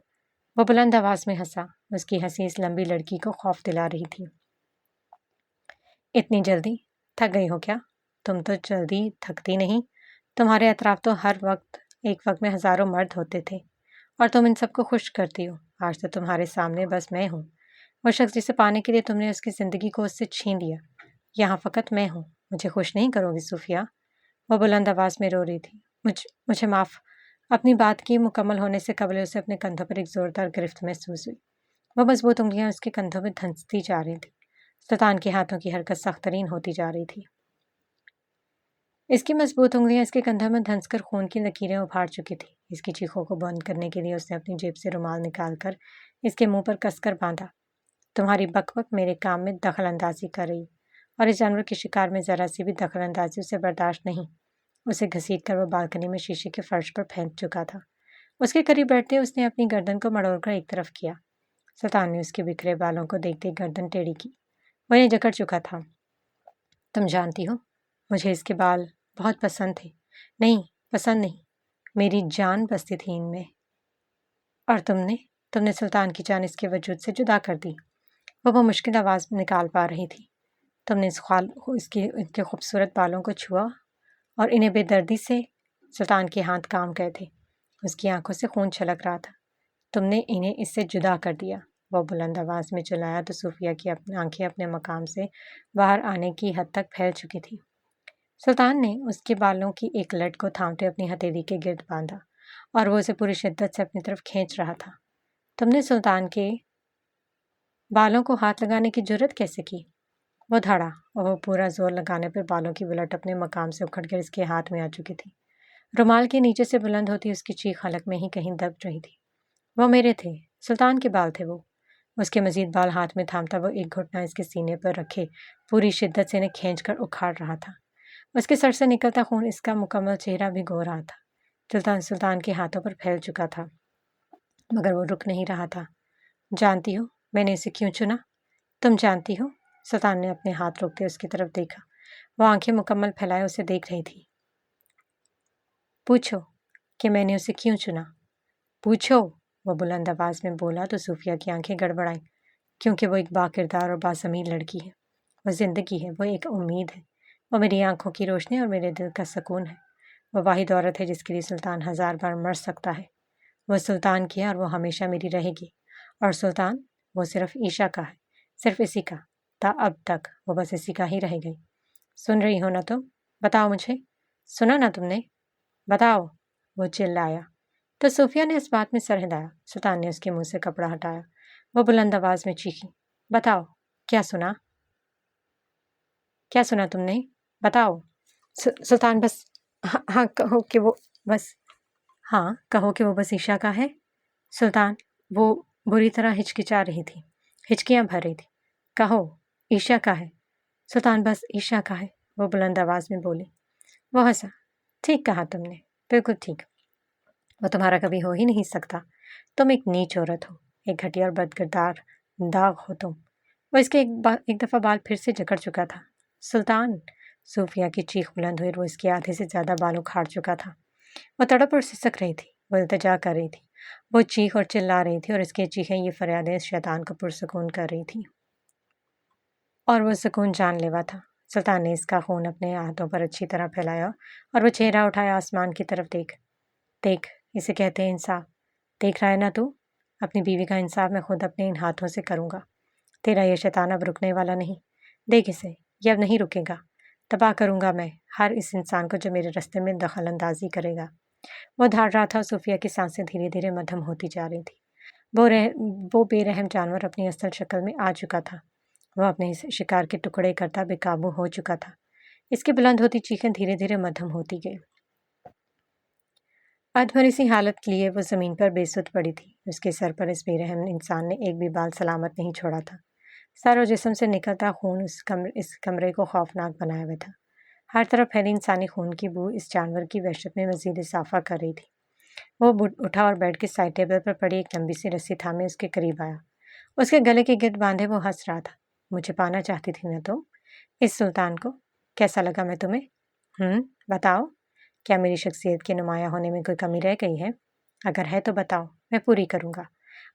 वो बुलंद आवाज में हंसा। उसकी हंसी इस लंबी लड़की को खौफ दिला रही थी। इतनी जल्दी? थक गई हो क्या? तुम तो जल्दी थकती नहीं। तुम्हारे अतराफ तो हर वक्त एक वक्त में हजारों मर्द होते थे और तुम इन सबको खुश करती हो। आज तो तुम्हारे सामने बस मैं हूँ, वो शख्स जिसे पाने के लिए तुमने उसकी जिंदगी को उससे छीन लिया। यहाँ फकत मैं हूँ। मुझे खुश नहीं करोगी सूफिया? वो बुलंद आवाज में रो रही थी। मुझे माफ। अपनी बात की मुकम्मल होने से कबल उसे अपने कंधों पर एक जोरदार गिरफ्त महसूस हुई। वह मजबूत उंगलियां उसके कंधों में धंसती जा रही थी। सुल्तान के हाथों की हरकत सख्त तरीन होती जा रही थी। इसकी मजबूत उंगलियां इसके कंधों में धंसकर खून की लकीरें उभार चुकी थी। इसकी चीखों को बंद करने के लिए उसने अपनी जेब से रुमाल निकालकर इसके मुंह पर कसकर बांधा। तुम्हारी बकबक मेरे काम में दखल अंदाजी कर रही, और इस जानवर के शिकार में जरा सी भी दखल अंदाजी उसे बर्दाश्त नहीं। उसे घसीट कर वो बालकनी में शीशे के फर्श पर फेंक चुका था। उसके करीब बैठते उसने अपनी गर्दन को मड़ोड़कर एक तरफ किया। सुल्तान ने उसके बिखरे बालों को देखते गर्दन टेढ़ी की। वह ये जकड़ चुका था। तुम जानती हो, मुझे इसके बाल बहुत पसंद थे। नहीं, पसंद नहीं, मेरी जान बसती थी इनमें। और तुमने सुल्तान की जान इसके वजूद से जुदा कर दी। वो मुश्किल आवाज निकाल पा रही थी। तुमने इनके खूबसूरत बालों को छुआ और इन्हें बेदर्दी से। सुल्तान के हाथ काम गए थे। उसकी आंखों से खून छलक रहा था। तुमने इन्हें इससे जुदा कर दिया। वो बुलंद आवाज में चिल्लाया तो सूफिया की आंखें अपने मकाम से बाहर आने की हद तक फैल चुकी थी। सुल्तान ने उसके बालों की एक लट को थामते अपनी हथेली के गिर्द बांधा और वो उसे पूरी शिद्दत से अपनी तरफ खींच रहा था। तुमने सुल्तान के बालों को हाथ लगाने की जुर्रत कैसे की? वो धड़ा और वो पूरा जोर लगाने पर बालों की बुलट अपने मकाम से उखड़कर इसके हाथ में आ चुकी थी। रुमाल के नीचे से बुलंद होती उसकी चीख हलक में ही कहीं दब रही थी। वो मेरे थे, सुल्तान के बाल थे वो। उसके मजीद बाल हाथ में थामता वो एक घुटना इसके सीने पर रखे पूरी शिद्दत से इन्हें खींचकर उखाड़ रहा था। उसके सर से निकलता खून इसका मुकम्मल चेहरा भिगो रहा था। सुल्तान के हाथों पर फैल चुका था, मगर वो रुक नहीं रहा था। जानती हो मैंने इसे क्यों चुना? तुम जानती हो? सुल्तान ने अपने हाथ रोकते उसकी तरफ देखा। वो आंखें मुकम्मल फैलाए उसे देख रही थी। पूछो कि मैंने उसे क्यों चुना। पूछो, वो बुलंद आवाज में बोला तो सूफिया की आंखें गड़बड़ाई। क्योंकि वो एक बाकिरदार और बाज़मीर लड़की है। वो जिंदगी है, वो एक उम्मीद है। वो मेरी आंखों की रोशनी और मेरे दिल का सुकून है। वो वाहिद औरत है जिसके लिए सुल्तान 1000 बार मर सकता है। वो सुल्तान की है और वो हमेशा मेरी रहेगी। और सुल्तान, वो सिर्फ ईशा का है, सिर्फ इसी का। ता अब तक वो बस इसी का ही रह गई। सुन रही हो ना तुम? बताओ मुझे, सुना ना तुमने? बताओ, वो चिल्लाया। तो सूफिया ने इस बात में सर हिलाया। सुल्तान ने उसके मुंह से कपड़ा हटाया। वो बुलंद आवाज में चीखी, बताओ, क्या सुना? क्या सुना तुमने? बताओ। सुल्तान, बस हाँ हाँ कहो कि वो बस हाँ कहो कि वो बस ईशा का है। सुल्तान, वो बुरी तरह हिचकिचा रही थी, हिचकियां भर रही थी। कहो, ईशा का है। सुल्तान, बस ईशा का है, वो बुलंद आवाज में बोली। वो हंसा। ठीक कहा तुमने, बिल्कुल ठीक। वो तुम्हारा कभी हो ही नहीं सकता। तुम एक नीच औरत हो, एक घटिया और बदकिरदार दाग हो तुम। वो इसके एक दफ़ा बाल फिर से जकड़ चुका था। सुल्तान, सूफिया की चीख बुलंद हुई और वो इसके आधे से ज़्यादा बाल उखाड़ चुका था। वो तड़प और सिसक रही थी, वो इल्तिजा कर रही थी, वो चीख और चिल्ला रही थी और इसकी चीखें ये फरियादें इस शैतान को पुरसकून कर रही थी। और वो सुकून जानलेवा था। सुल्तान ने इसका खून अपने हाथों पर अच्छी तरह फैलाया और वो चेहरा उठाया आसमान की तरफ। देख देख, इसे कहते हैं इंसाफ। देख रहा है ना तू? अपनी बीवी का इंसाफ मैं खुद अपने इन हाथों से करूंगा। तेरा यह शैतान अब रुकने वाला नहीं। देख इसे, यह अब नहीं रुकेगा। तबाह करूंगा मैं हर इस इंसान को जो मेरे रास्ते में दखल अंदाजी करेगा। वो धाड़ रहा था। सूफिया की सांसें धीरे धीरे मध्यम होती जा रही थी। वो बेरहम जानवर अपनी असल शक्ल में आ चुका था। वह अपने शिकार के टुकड़े करता बेकाबू हो चुका था। इसकी बुलंद होती चीखें धीरे धीरे मध्यम होती गई। अधमरी सी हालत लिए वो जमीन पर बेसुध पड़ी थी। उसके सर पर इस बेरहम इंसान ने एक भी बाल सलामत नहीं छोड़ा था। सर और जिस्म से निकलता खून इस कमरे को खौफनाक बनाया हुआ था। हर तरफ फैली इंसानी खून की बू इस जानवर की वहशत में मजीद इजाफा कर रही थी। وہ اٹھا اور بیڈ کے سائڈ ٹیبل پر پڑی ایک لمبی سی رسی تھامے اس کے قریب آیا۔ اس کے گلے کے گرد باندھے وہ ہنس رہا تھا۔ مجھے پانا چاہتی تھی نا تم اس سلطان کو؟ کیسا لگا میں تمہیں؟ بتاؤ، کیا میری شخصیت کے نمایاں ہونے میں کوئی کمی رہ گئی ہے؟ اگر ہے تو بتاؤ، میں پوری کروں گا۔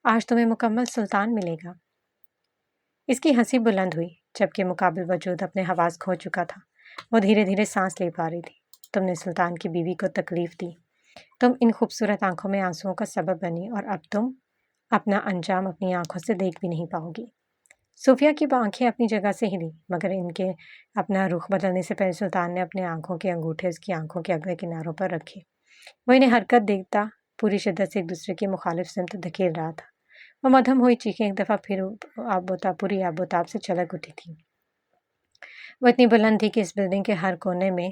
آج تمہیں مکمل سلطان ملے گا۔ اس کی ہنسی بلند ہوئی جبکہ مقابل وجود اپنے حواس کھو چکا تھا۔ وہ دھیرے دھیرے سانس لے پا رہی تھی۔ تم نے سلطان کی بیوی کو تکلیف دی، تم ان خوبصورت آنکھوں میں آنسوؤں کا سبب بنی، اور اب تم اپنا انجام اپنی آنکھوں سے دیکھ بھی نہیں پاؤ گی۔ صوفیہ کی آنکھیں اپنی جگہ سے ہلی، مگر ان کے اپنا رخ بدلنے سے پہلے سلطان نے اپنے آنکھوں کے انگوٹھے اس کی آنکھوں کے اگلے کناروں پر رکھے۔ وہ انہیں حرکت دیکھتا پوری شدت سے ایک دوسرے کی مخالف سمت دھکیل رہا تھا۔ وہ مدھم ہوئی چیخیں ایک دفعہ پھر پوری آب و تاب سے چلک اٹھی تھی۔ وہ اتنی بلند تھی کہ اس بلڈنگ کے ہر کونے میں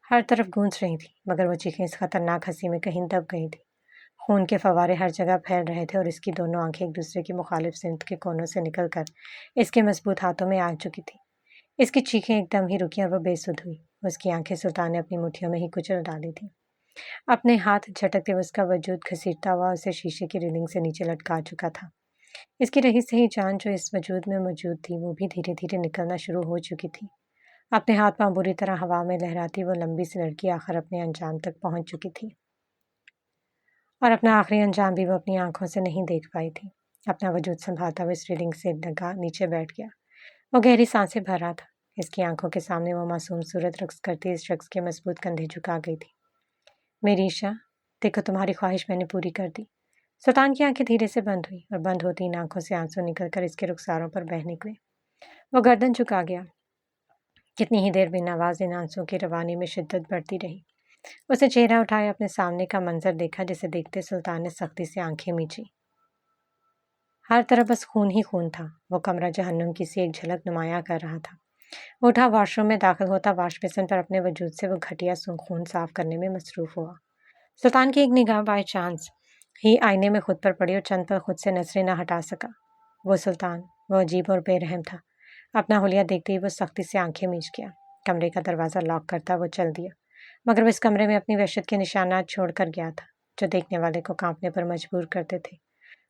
ہر طرف گونج رہی تھی، مگر وہ چیخیں اس خطرناک ہنسی میں کہیں دب گئی تھی۔ خون کے فوارے ہر جگہ پھیل رہے تھے اور اس کی دونوں آنکھیں ایک دوسرے کی مخالف سمت کے کونوں سے نکل کر اس کے مضبوط ہاتھوں میں آ چکی تھی۔ اس کی چیخیں ایک دم ہی رکیں اور وہ بے سدھ ہوئی۔ اس کی آنکھیں سلطان نے اپنی مٹھیوں میں ہی کچل ڈالی تھیں۔ اپنے ہاتھ جھٹکتے ہوئے اس کا وجود گھسیٹتا ہوا اسے شیشے کی ریلنگ سے نیچے لٹکا چکا تھا۔ اس کی رہی سہی جان جو اس وجود میں موجود تھی وہ بھی دھیرے دھیرے نکلنا شروع ہو چکی تھی۔ اپنے ہاتھ پاؤں بری طرح ہوا میں لہراتی وہ لمبی سی لڑکی آخر اپنے انجام تک پہنچ چکی تھی، اور اپنا آخری انجام بھی وہ اپنی آنکھوں سے نہیں دیکھ پائی تھی۔ اپنا وجود سنبھالتا ہوا اس ریلنگ سے لگا نیچے بیٹھ گیا۔ وہ گہری سانسیں بھر رہا تھا۔ اس کی آنکھوں کے سامنے وہ معصوم صورت رقص کرتی اس شخص کے مضبوط کندھے جھکا گئی تھی۔ میری عشا، دیکھو تمہاری خواہش میں نے پوری کر دی۔ سلطان کی آنکھیں دھیرے سے بند ہوئی اور بند ہوتی ان آنکھوں سے آنسو نکل کر اس کے رخساروں پر بہہ نکلے۔ وہ گردن جھکا گیا۔ کتنی ہی دیر بن آواز ان آنسوؤں کی روانی میں شدت بڑھتی رہی۔ اس نے چہرہ اٹھایا، اپنے سامنے کا منظر دیکھا جسے دیکھتے سلطان نے سختی سے آنکھیں میچی۔ ہر طرف بس خون ہی خون تھا۔ وہ کمرہ جہنم کی سی ایک جھلک نمایاں کر رہا تھا۔ وہ اٹھا واش روم میں داخل ہوتا واش بیسن پر اپنے وجود سے وہ گھٹیا خون صاف کرنے میں مصروف ہوا۔ سلطان کی ایک نگاہ بائی چانس ہی آئینے میں خود پر پڑی اور چند پل خود سے نظریں نہ ہٹا سکا۔ وہ سلطان، وہ عجیب اور بے رحم تھا۔ اپنا حلیہ دیکھتے ہی وہ سختی سے آنکھیں میچ گیا۔ کمرے کا دروازہ لاک کرتا وہ چل دیا، مگر وہ اس کمرے میں اپنی وحشت کے نشانات چھوڑ کر گیا تھا جو دیکھنے والے کو کانپنے پر مجبور کرتے تھے۔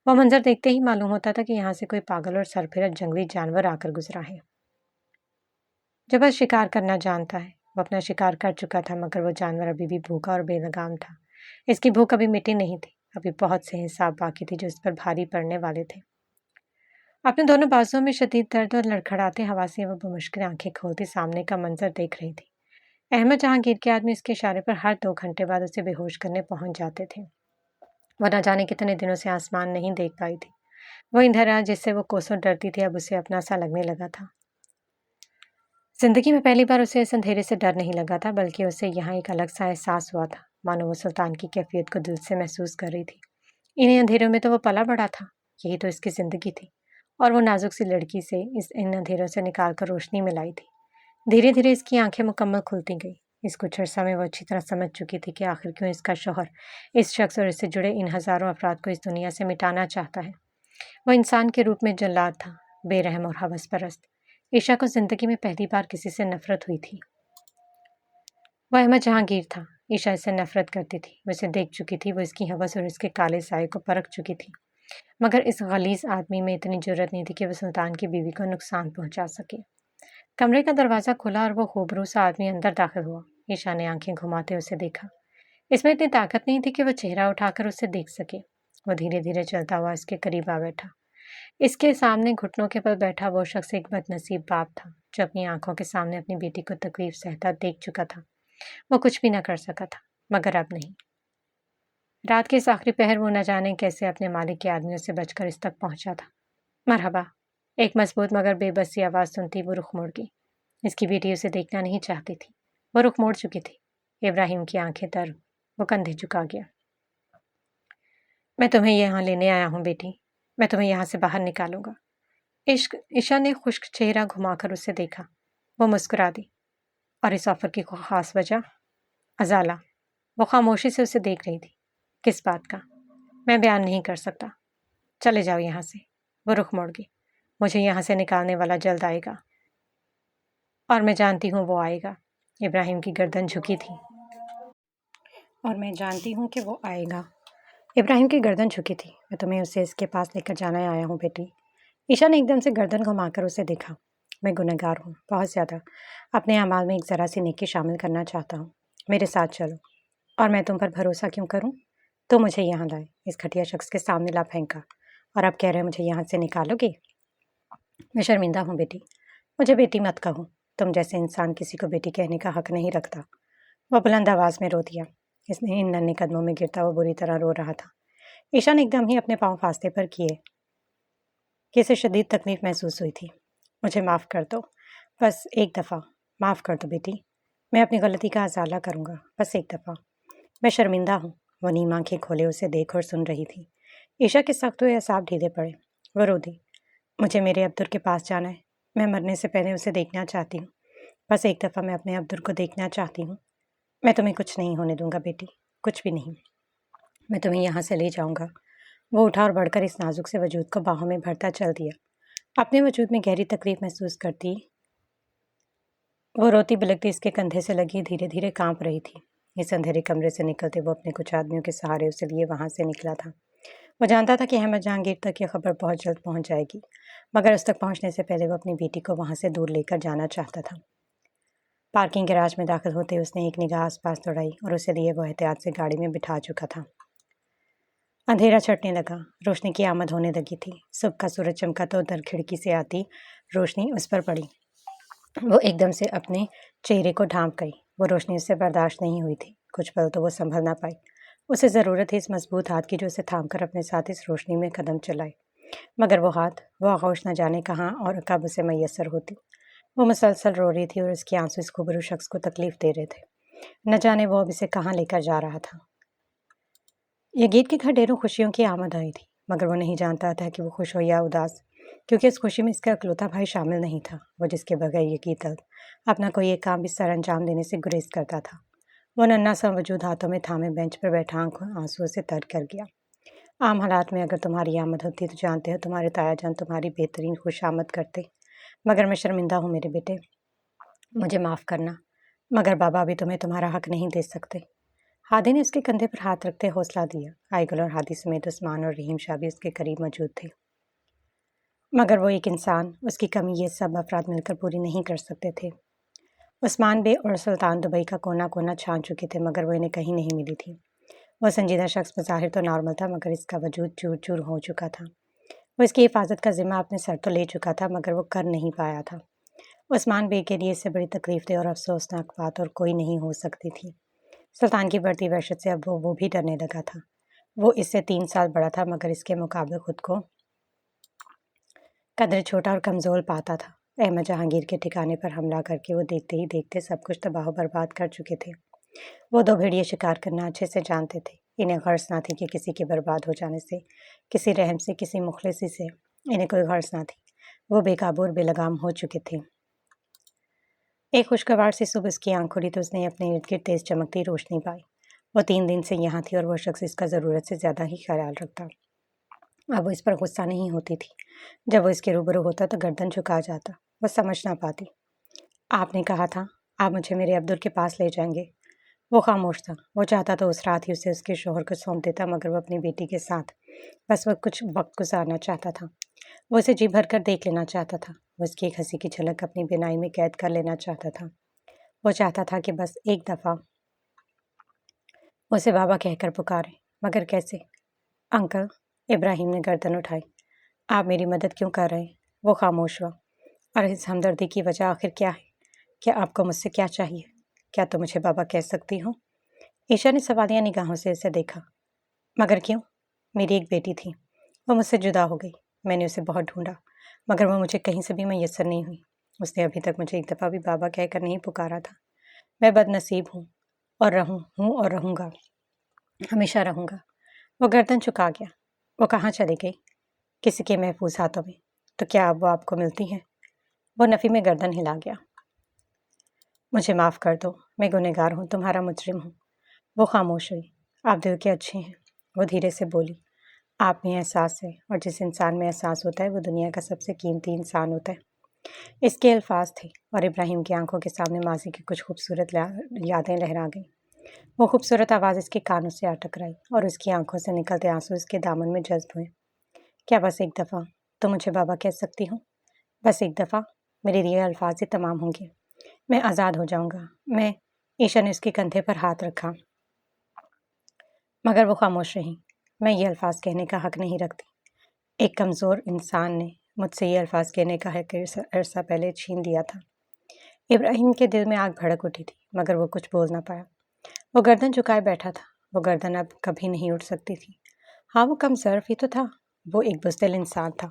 وہ منظر دیکھتے ہی معلوم ہوتا تھا کہ یہاں سے کوئی پاگل اور سرپھرا جنگلی جانور آ کر گزرا ہے جو بس شکار کرنا جانتا ہے۔ وہ اپنا شکار کر چکا تھا، مگر وہ جانور ابھی بھی بھوکا اور بے لگام تھا۔ اس کی بھوک ابھی مٹی نہیں تھی، ابھی بہت سے حساب باقی تھے جو اس پر بھاری پڑنے والے تھے۔ اپنے دونوں بازوؤں میں شدید درد اور لڑکھڑاتے ہوا سے وہ بمشکل آنکھیں کھولتی سامنے کا منظر دیکھ رہی تھی۔ احمد جہانگیر کے آدمی اس کے اشارے پر ہر 2 گھنٹے بعد اسے بے ہوش کرنے پہنچ جاتے تھے۔ وہ نہ جانے کتنے دنوں سے آسمان نہیں دیکھ پائی تھی۔ وہ اندھیرا جس سے وہ کوسوں ڈرتی تھی اب اسے اپنا سا لگنے لگا تھا۔ زندگی میں پہلی بار اسے اس اندھیرے سے ڈر نہیں لگا تھا، بلکہ اسے یہاں ایک الگ سا احساس ہوا تھا، مانو وہ سلطان کی کیفیت کو دل سے محسوس کر رہی تھی۔ انہیں اندھیروں میں تو وہ پلا بڑا تھا، یہی تو اس کی زندگی تھی، اور وہ نازک سی لڑکی سے ان اندھیروں سے نکال کر روشنی میں لائی تھی۔ دھیرے دھیرے اس کی آنکھیں مکمل کھلتی گئی۔ اس کچھ عرصہ میں وہ اچھی طرح سمجھ چکی تھی کہ آخر کیوں اس کا شوہر اس شخص اور اس سے جڑے ان ہزاروں افراد کو اس دنیا سے مٹانا چاہتا ہے۔ وہ انسان کے روپ میں جلاد تھا، بے رحم اور ہوس پرست۔ عشا کو زندگی میں پہلی بار کسی سے نفرت ہوئی تھی۔ وہ احمد جہانگیر تھا۔ عشا اس سے نفرت کرتی تھی، وہ اسے دیکھ چکی تھی، وہ اس کی ہوس اور اس کے کالے سائے کو پرکھ چکی تھی، مگر اس غلیظ آدمی میں اتنی جرأت نہیں تھی کہ وہ سلطان کی بیوی کو نقصان پہنچا سکے۔ کمرے کا دروازہ کھلا اور وہ خوبرو سا آدمی اندر داخل ہوا۔ عشا نے آنکھیں گھماتے اسے دیکھا۔ اس میں اتنی طاقت نہیں تھی کہ وہ چہرہ اٹھا کر اسے دیکھ سکے۔ وہ دھیرے دھیرے چلتا ہوا اس کے قریب آ بیٹھا۔ اس کے سامنے گھٹنوں کے بل بیٹھا وہ شخص ایک بد نصیب باپ تھا جو اپنی آنکھوں کے سامنے اپنی بیٹی کو تکلیف سہتا دیکھ چکا تھا۔ وہ کچھ بھی نہ کر سکا تھا، مگر اب نہیں۔ رات کے اس آخری پہر وہ نہ جانے کیسے اپنے مالک کے آدمیوں سے بچ کر اس تک پہنچا تھا۔ مرحبا، ایک مضبوط مگر بے بسی آواز سنتی وہ رخ موڑ گئی۔ اس کی بیٹی اسے دیکھنا نہیں چاہتی تھی، وہ رخ موڑ چکی تھی۔ ابراہیم کی آنکھیں تر، وہ کندھے جھکا گیا۔ میں تمہیں یہاں لینے آیا ہوں بیٹی، میں تمہیں یہاں سے باہر نکالوں گا۔ عشا نے خشک چہرہ گھما کر اسے دیکھا۔ وہ مسکرا دی۔ اور اس آفر کی کوئی خاص وجہ؟ ازالہ، وہ خاموشی سے اسے دیکھ رہی تھی۔ کس بات کا؟ میں بیان نہیں کر سکتا۔ چلے جاؤ یہاں سے، وہ رخ موڑ گئی۔ مجھے یہاں سے نکالنے والا جلد آئے گا، اور میں جانتی ہوں وہ آئے گا۔ ابراہیم کی گردن جھکی تھی اور میں جانتی ہوں کہ وہ آئے گا۔ ابراہیم کی گردن جھکی تھی۔ میں تمہیں اسے اس کے پاس لے کر جانا آیا ہوں بیٹی۔ ایشا نے ایک دم سے گردن گھما کر اسے دیکھا۔ میں گنہگار ہوں، بہت زیادہ۔ اپنے اعمال میں ایک ذرا سی نیکی شامل کرنا چاہتا ہوں۔ میرے ساتھ چلو۔ اور میں تم پر بھروسہ کیوں کروں؟ تو مجھے یہاں لائے، اس گھٹیا شخص کے سامنے لا پھینکا، اور اب کہہ رہے مجھے یہاں سے نکالو گے؟ میں شرمندہ ہوں بیٹی۔ مجھے بیٹی مت کہو۔ تم جیسے انسان کسی کو بیٹی کہنے کا حق نہیں رکھتا۔ وہ بلند آواز میں رو دیا۔ اس نے ان ننھے قدموں میں گرتا وہ بری طرح رو رہا تھا۔ ایشا نے ایک دم ہی اپنے پاؤں فاصلے پر کیے کہ اسے شدید تکلیف محسوس ہوئی تھی۔ مجھے معاف کر دو، بس ایک دفعہ معاف کر دو بیٹی۔ میں اپنی غلطی کا ازالہ کروں گا، بس ایک دفعہ۔ میں شرمندہ ہوں۔ وہ نیم آنکھیں کھولے اسے دیکھ اور سن رہی تھی۔ ایشا کے سخت ہوئے اعصاب ڈھیلے پڑے۔ وہ رو دی۔ مجھے میرے عبدر کے پاس جانا ہے۔ میں مرنے سے پہلے اسے دیکھنا چاہتی ہوں۔ بس ایک دفعہ میں اپنے عبدر کو دیکھنا چاہتی ہوں۔ میں تمہیں کچھ نہیں ہونے دوں گا بیٹی، کچھ بھی نہیں۔ میں تمہیں یہاں سے لے جاؤں گا۔ وہ اٹھا اور بڑھ کر اس نازک سے وجود کو باہوں میں بھرتا چل دیا۔ اپنے وجود میں گہری تکلیف محسوس کرتی وہ روتی بلکتی اس کے کندھے سے لگی دھیرے دھیرے کانپ رہی تھی۔ اس اندھیرے کمرے سے نکلتے وہ اپنے کچھ آدمیوں کے سہارے اسے لیے وہاں سے نکلا تھا۔ وہ جانتا تھا کہ احمد جہانگیر تک یہ خبر بہت جلد پہنچ جائے گی، مگر اس تک پہنچنے سے پہلے وہ اپنی بیٹی کو وہاں سے دور لے کر جانا چاہتا تھا۔ پارکنگ گراج میں داخل ہوتے اس نے ایک نگاہ آس پاس دوڑائی اور اسے لیے وہ احتیاط سے گاڑی میں بٹھا چکا تھا۔ اندھیرا چھٹنے لگا، روشنی کی آمد ہونے لگی تھی۔ صبح کا سورج چمکا تو در کھڑکی سے آتی روشنی اس پر پڑی۔ وہ ایک دم سے اپنے چہرے کو ڈھانپ گئی۔ وہ روشنی اس سے برداشت نہیں ہوئی تھی۔ کچھ پل تو وہ سنبھل نہ پائی۔ اسے ضرورت تھی اس مضبوط ہاتھ کی جو اسے تھام کر اپنے ساتھ اس روشنی میں قدم چلائے، مگر وہ ہاتھ، وہ آغوش نہ جانے کہاں اور کب اسے میسر ہوتی۔ وہ مسلسل رو رہی تھی اور اس کے آنسو اس خوبرو شخص کو تکلیف دے رہے تھے۔ نہ جانے وہ اب اسے کہاں لے کر جا رہا تھا۔ یہ گیت کے گھر ڈھیروں خوشیوں کی آمد آئی تھی، مگر وہ نہیں جانتا تھا کہ وہ خوش ہو یا اداس، کیونکہ اس خوشی میں اس کا اکلوتا بھائی شامل نہیں تھا، وہ جس کے بغیر یہ گیت اپنا کوئی ایک کام بھی سر انجام دینے سے گریز کرتا تھا۔ وہ ننھا سا وجود ہاتھوں میں تھامے بینچ پر بیٹھا آنسوؤں سے تر کر گیا۔ عام حالات میں اگر تمہاری آمد ہوتی تو جانتے ہو تمہارے تایا جان تمہاری بہترین خوش آمد کرتے، مگر میں شرمندہ ہوں میرے بیٹے، مجھے معاف کرنا، مگر بابا بھی تمہیں تمہارا حق نہیں دے سکتے۔ ہادی نے اس کے کندھے پر ہاتھ رکھتے حوصلہ دیا۔ آئیگل اور ہادی سمیت عثمان اور رحیم شاہ بھی اس کے قریب موجود تھے، مگر وہ ایک انسان، اس کی کمی یہ سب افراد مل کر پوری نہیں کر سکتے تھے۔ عثمان بے اور سلطان دبئی کا کونا کونا چھان چکے تھے، مگر وہ انہیں کہیں نہیں ملی تھی۔ وہ سنجیدہ شخص بظاہر تو نارمل تھا، مگر اس کا وجود چور چور ہو چکا تھا۔ وہ اس کی حفاظت کا ذمہ اپنے سر تو لے چکا تھا، مگر وہ کر نہیں پایا تھا۔ عثمان بے کے لیے اس سے بڑی تکلیف دہ اور افسوسناک بات اور کوئی نہیں ہو سکتی تھی۔ سلطان کی بڑھتی وحشت سے اب وہ بھی ڈرنے لگا تھا۔ وہ اس سے 3 سال بڑا تھا، مگر اس کے مقابلے خود کو قدر چھوٹا اور کمزور پاتا تھا۔ احمد جہانگیر کے ٹھکانے پر حملہ کر کے وہ دیکھتے ہی دیکھتے سب کچھ تباہ و برباد کر چکے تھے۔ وہ 2 بھیڑیے شکار کرنا اچھے سے جانتے تھے۔ انہیں غرض نہ تھی کہ کسی کے برباد ہو جانے سے، کسی رحم سے، کسی مخلصی سے انہیں کوئی غرض نہ تھی۔ وہ بے قابو اور بے لگام ہو چکے تھے۔ ایک خوشگوار سی صبح اس کی آنکھ کھلی تو اس نے اپنے ارد گرد تیز چمکتی روشنی پائی۔ وہ 3 دن سے یہاں تھی اور وہ شخص اس کا ضرورت سے زیادہ ہی خیال رکھتا۔ اب وہ اس پر غصہ نہیں ہوتی تھی۔ جب وہ اس کے روبرو ہوتا تو گردن جھکا جاتا۔ وہ سمجھ نہ پاتی۔ آپ نے کہا تھا آپ مجھے میرے عبدل کے پاس لے جائیں گے۔ وہ خاموش تھا۔ وہ چاہتا تو اس رات ہی اسے اس کے شوہر کو سونپ دیتا، مگر وہ اپنی بیٹی کے ساتھ بس وہ کچھ وقت گزارنا چاہتا تھا۔ وہ اسے جی بھر کر دیکھ لینا چاہتا تھا۔ وہ اس کی ایک ہنسی کی جھلک اپنی بینائی میں قید کر لینا چاہتا تھا۔ وہ چاہتا تھا کہ بس ایک دفعہ اسے بابا کہہ کر پکارے، مگر کیسے؟ انکل، ابراہیم نے گردن اٹھائی۔ آپ میری مدد کیوں کر رہے ہیں؟ وہ خاموش ہوا۔ اور اس ہمدردی کی وجہ آخر کیا ہے؟ کیا آپ کو مجھ سے کیا چاہیے؟ کیا تم مجھے بابا کہہ سکتی ہو؟ ایشا نے سوالیہ نگاہوں سے اسے دیکھا۔ مگر کیوں؟ میری ایک بیٹی تھی، وہ مجھ سے جدا ہو گئی۔ میں نے اسے بہت ڈھونڈا، مگر وہ مجھے کہیں سے بھی میسر نہیں ہوئی۔ اس نے ابھی تک مجھے ایک دفعہ بھی بابا کہہ کر نہیں پکارا تھا۔ میں بد نصیب ہوں اور رہوں گا، ہمیشہ رہوں گا۔ وہ گردن چکا گیا۔ وہ کہاں چلی گئی؟ کسی کے محفوظ ہاتھوں میں۔ تو کیا اب وہ آپ کو ملتی ہیں؟ وہ نفی میں گردن ہلا گیا۔ مجھے معاف کر دو، میں گنہگار ہوں، تمہارا مجرم ہوں۔ وہ خاموش ہوئی۔ آپ دل کے اچھے ہیں، وہ دھیرے سے بولی۔ آپ میں احساس ہے، اور جس انسان میں احساس ہوتا ہے وہ دنیا کا سب سے قیمتی انسان ہوتا ہے۔ اس کے الفاظ تھے اور ابراہیم کی آنکھوں کے سامنے ماضی کی کچھ خوبصورت یادیں لہرا گئیں۔ وہ خوبصورت آواز اس کے کانوں سے آ ٹکرائی اور اس کی آنکھوں سے نکلتے آنسو اس کے دامن میں جذب ہوئے۔ کیا بس ایک دفعہ تو مجھے بابا کہہ سکتی ہوں؟ بس ایک دفعہ میرے لیے الفاظ ہی تمام ہوں گے، میں آزاد ہو جاؤں گا۔ میں ایشا نے اس کے کندھے پر ہاتھ رکھا، مگر وہ خاموش رہی۔ میں یہ الفاظ کہنے کا حق نہیں رکھتی۔ ایک کمزور انسان نے مجھ سے یہ الفاظ کہنے کا حق عرصہ پہلے چھین لیا تھا۔ ابراہیم کے دل میں آگ بھڑک اٹھی تھی، مگر وہ کچھ بول نہ پایا۔ وہ گردن جھکائے بیٹھا تھا۔ وہ گردن اب کبھی نہیں اٹھ سکتی تھی۔ ہاں، وہ کم ظرف ہی تو تھا۔ وہ ایک بزدل انسان تھا۔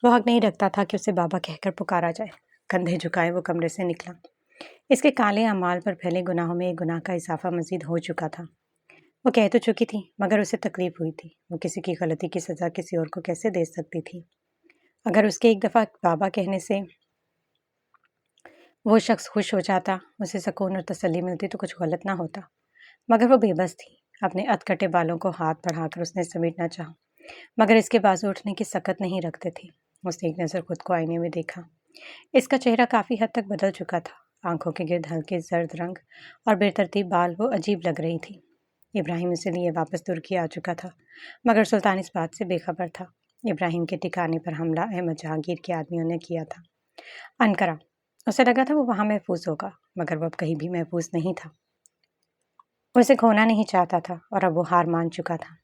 وہ حق نہیں رکھتا تھا کہ اسے بابا کہہ کر پکارا جائے۔ کندھے جھکائے وہ کمرے سے نکلا۔ اس کے کالے اعمال پر پھیلے گناہوں میں ایک گناہ کا اضافہ مزید ہو چکا تھا۔ وہ کہہ تو چکی تھی، مگر اسے تکلیف ہوئی تھی۔ وہ کسی کی غلطی کی سزا کسی اور کو کیسے دے سکتی تھی؟ اگر اس کے ایک دفعہ بابا کہنے سے وہ شخص خوش ہو جاتا، اسے سکون اور تسلی ملتی تو کچھ غلط نہ ہوتا، مگر وہ بے بس تھی۔ اپنے اتکٹے بالوں کو ہاتھ بڑھا کر اس نے سمیٹنا چاہا، مگر اس کے بازو اٹھنے کی سکت نہیں رکھتے تھے۔ اس نے ایک نظر خود کو آئینے میں دیکھا۔ اس کا چہرہ کافی حد تک بدل چکا تھا۔ آنکھوں کے گرد ہلکے زرد رنگ اور بے ترتیب بال وہ عجیب لگ رہی تھی۔ ابراہیم اسے لیے واپس ترکی آ چکا تھا، مگر سلطان اس بات سے بے خبر تھا۔ ابراہیم کے ٹھکانے پر حملہ احمد جہانگیر کے آدمیوں نے کیا تھا، انقرہ۔ اسے لگا تھا وہ وہاں محفوظ ہوگا، مگر وہ اب کہیں بھی محفوظ نہیں تھا۔ وہ اسے کھونا نہیں چاہتا تھا اور اب وہ ہار مان چکا تھا۔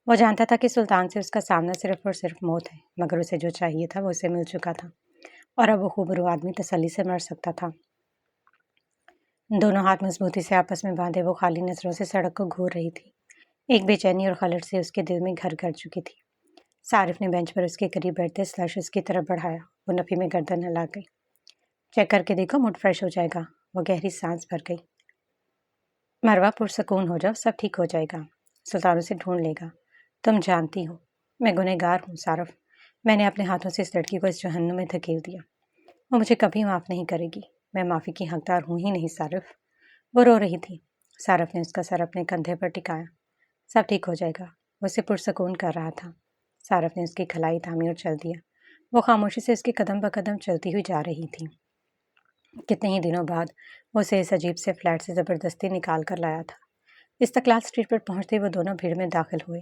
وہ جانتا تھا کہ سلطان سے اس کا سامنا صرف اور صرف موت ہے، مگر اسے جو چاہیے تھا وہ اسے مل چکا تھا، اور اب وہ خوبرو آدمی تسلی سے مر سکتا تھا۔ دونوں ہاتھ مضبوطی سے آپس میں باندھے وہ خالی نظروں سے سڑک کو گھور رہی تھی۔ ایک بے چینی اور خلل سے اس کے دل میں گھر کر چکی تھی۔ صارف نے بینچ پر اس کے قریب بیٹھتے سلش اس کی طرف بڑھایا۔ وہ نفی میں گردن ہلا گئی۔ چیک کر کے دیکھو، موڈ فریش ہو جائے گا۔ وہ گہری سانس بھر گئی۔ مروہ پرسکون ہو جاؤ، سب ٹھیک ہو جائے گا۔ سلطان اسے ڈھونڈ لے گا۔ تم جانتی ہو میں گنہگار ہوں صارف۔ میں نے اپنے ہاتھوں سے اس لڑکی کو اس جہنم میں دھکیل دیا۔ وہ مجھے کبھی معاف نہیں کرے گی۔ میں معافی کی حقدار ہوں ہی نہیں صارف۔ وہ رو رہی تھی۔ صارف نے اس کا سر اپنے کندھے پر ٹکایا۔ سب ٹھیک ہو جائے گا، وہ اسے پرسکون کر رہا تھا۔ صارف نے اس کی کھلائی تھامی اور چل دیا۔ وہ خاموشی سے اس کے قدم بقدم چلتی ہوئی جا رہی تھی۔ کتنے ہی دنوں بعد وہ اسے اس عجیب سے فلیٹ سے زبردستی نکال کر لایا تھا۔ استقلال اسٹریٹ پر پہنچتے وہ دونوں بھیڑ میں داخل ہوئے۔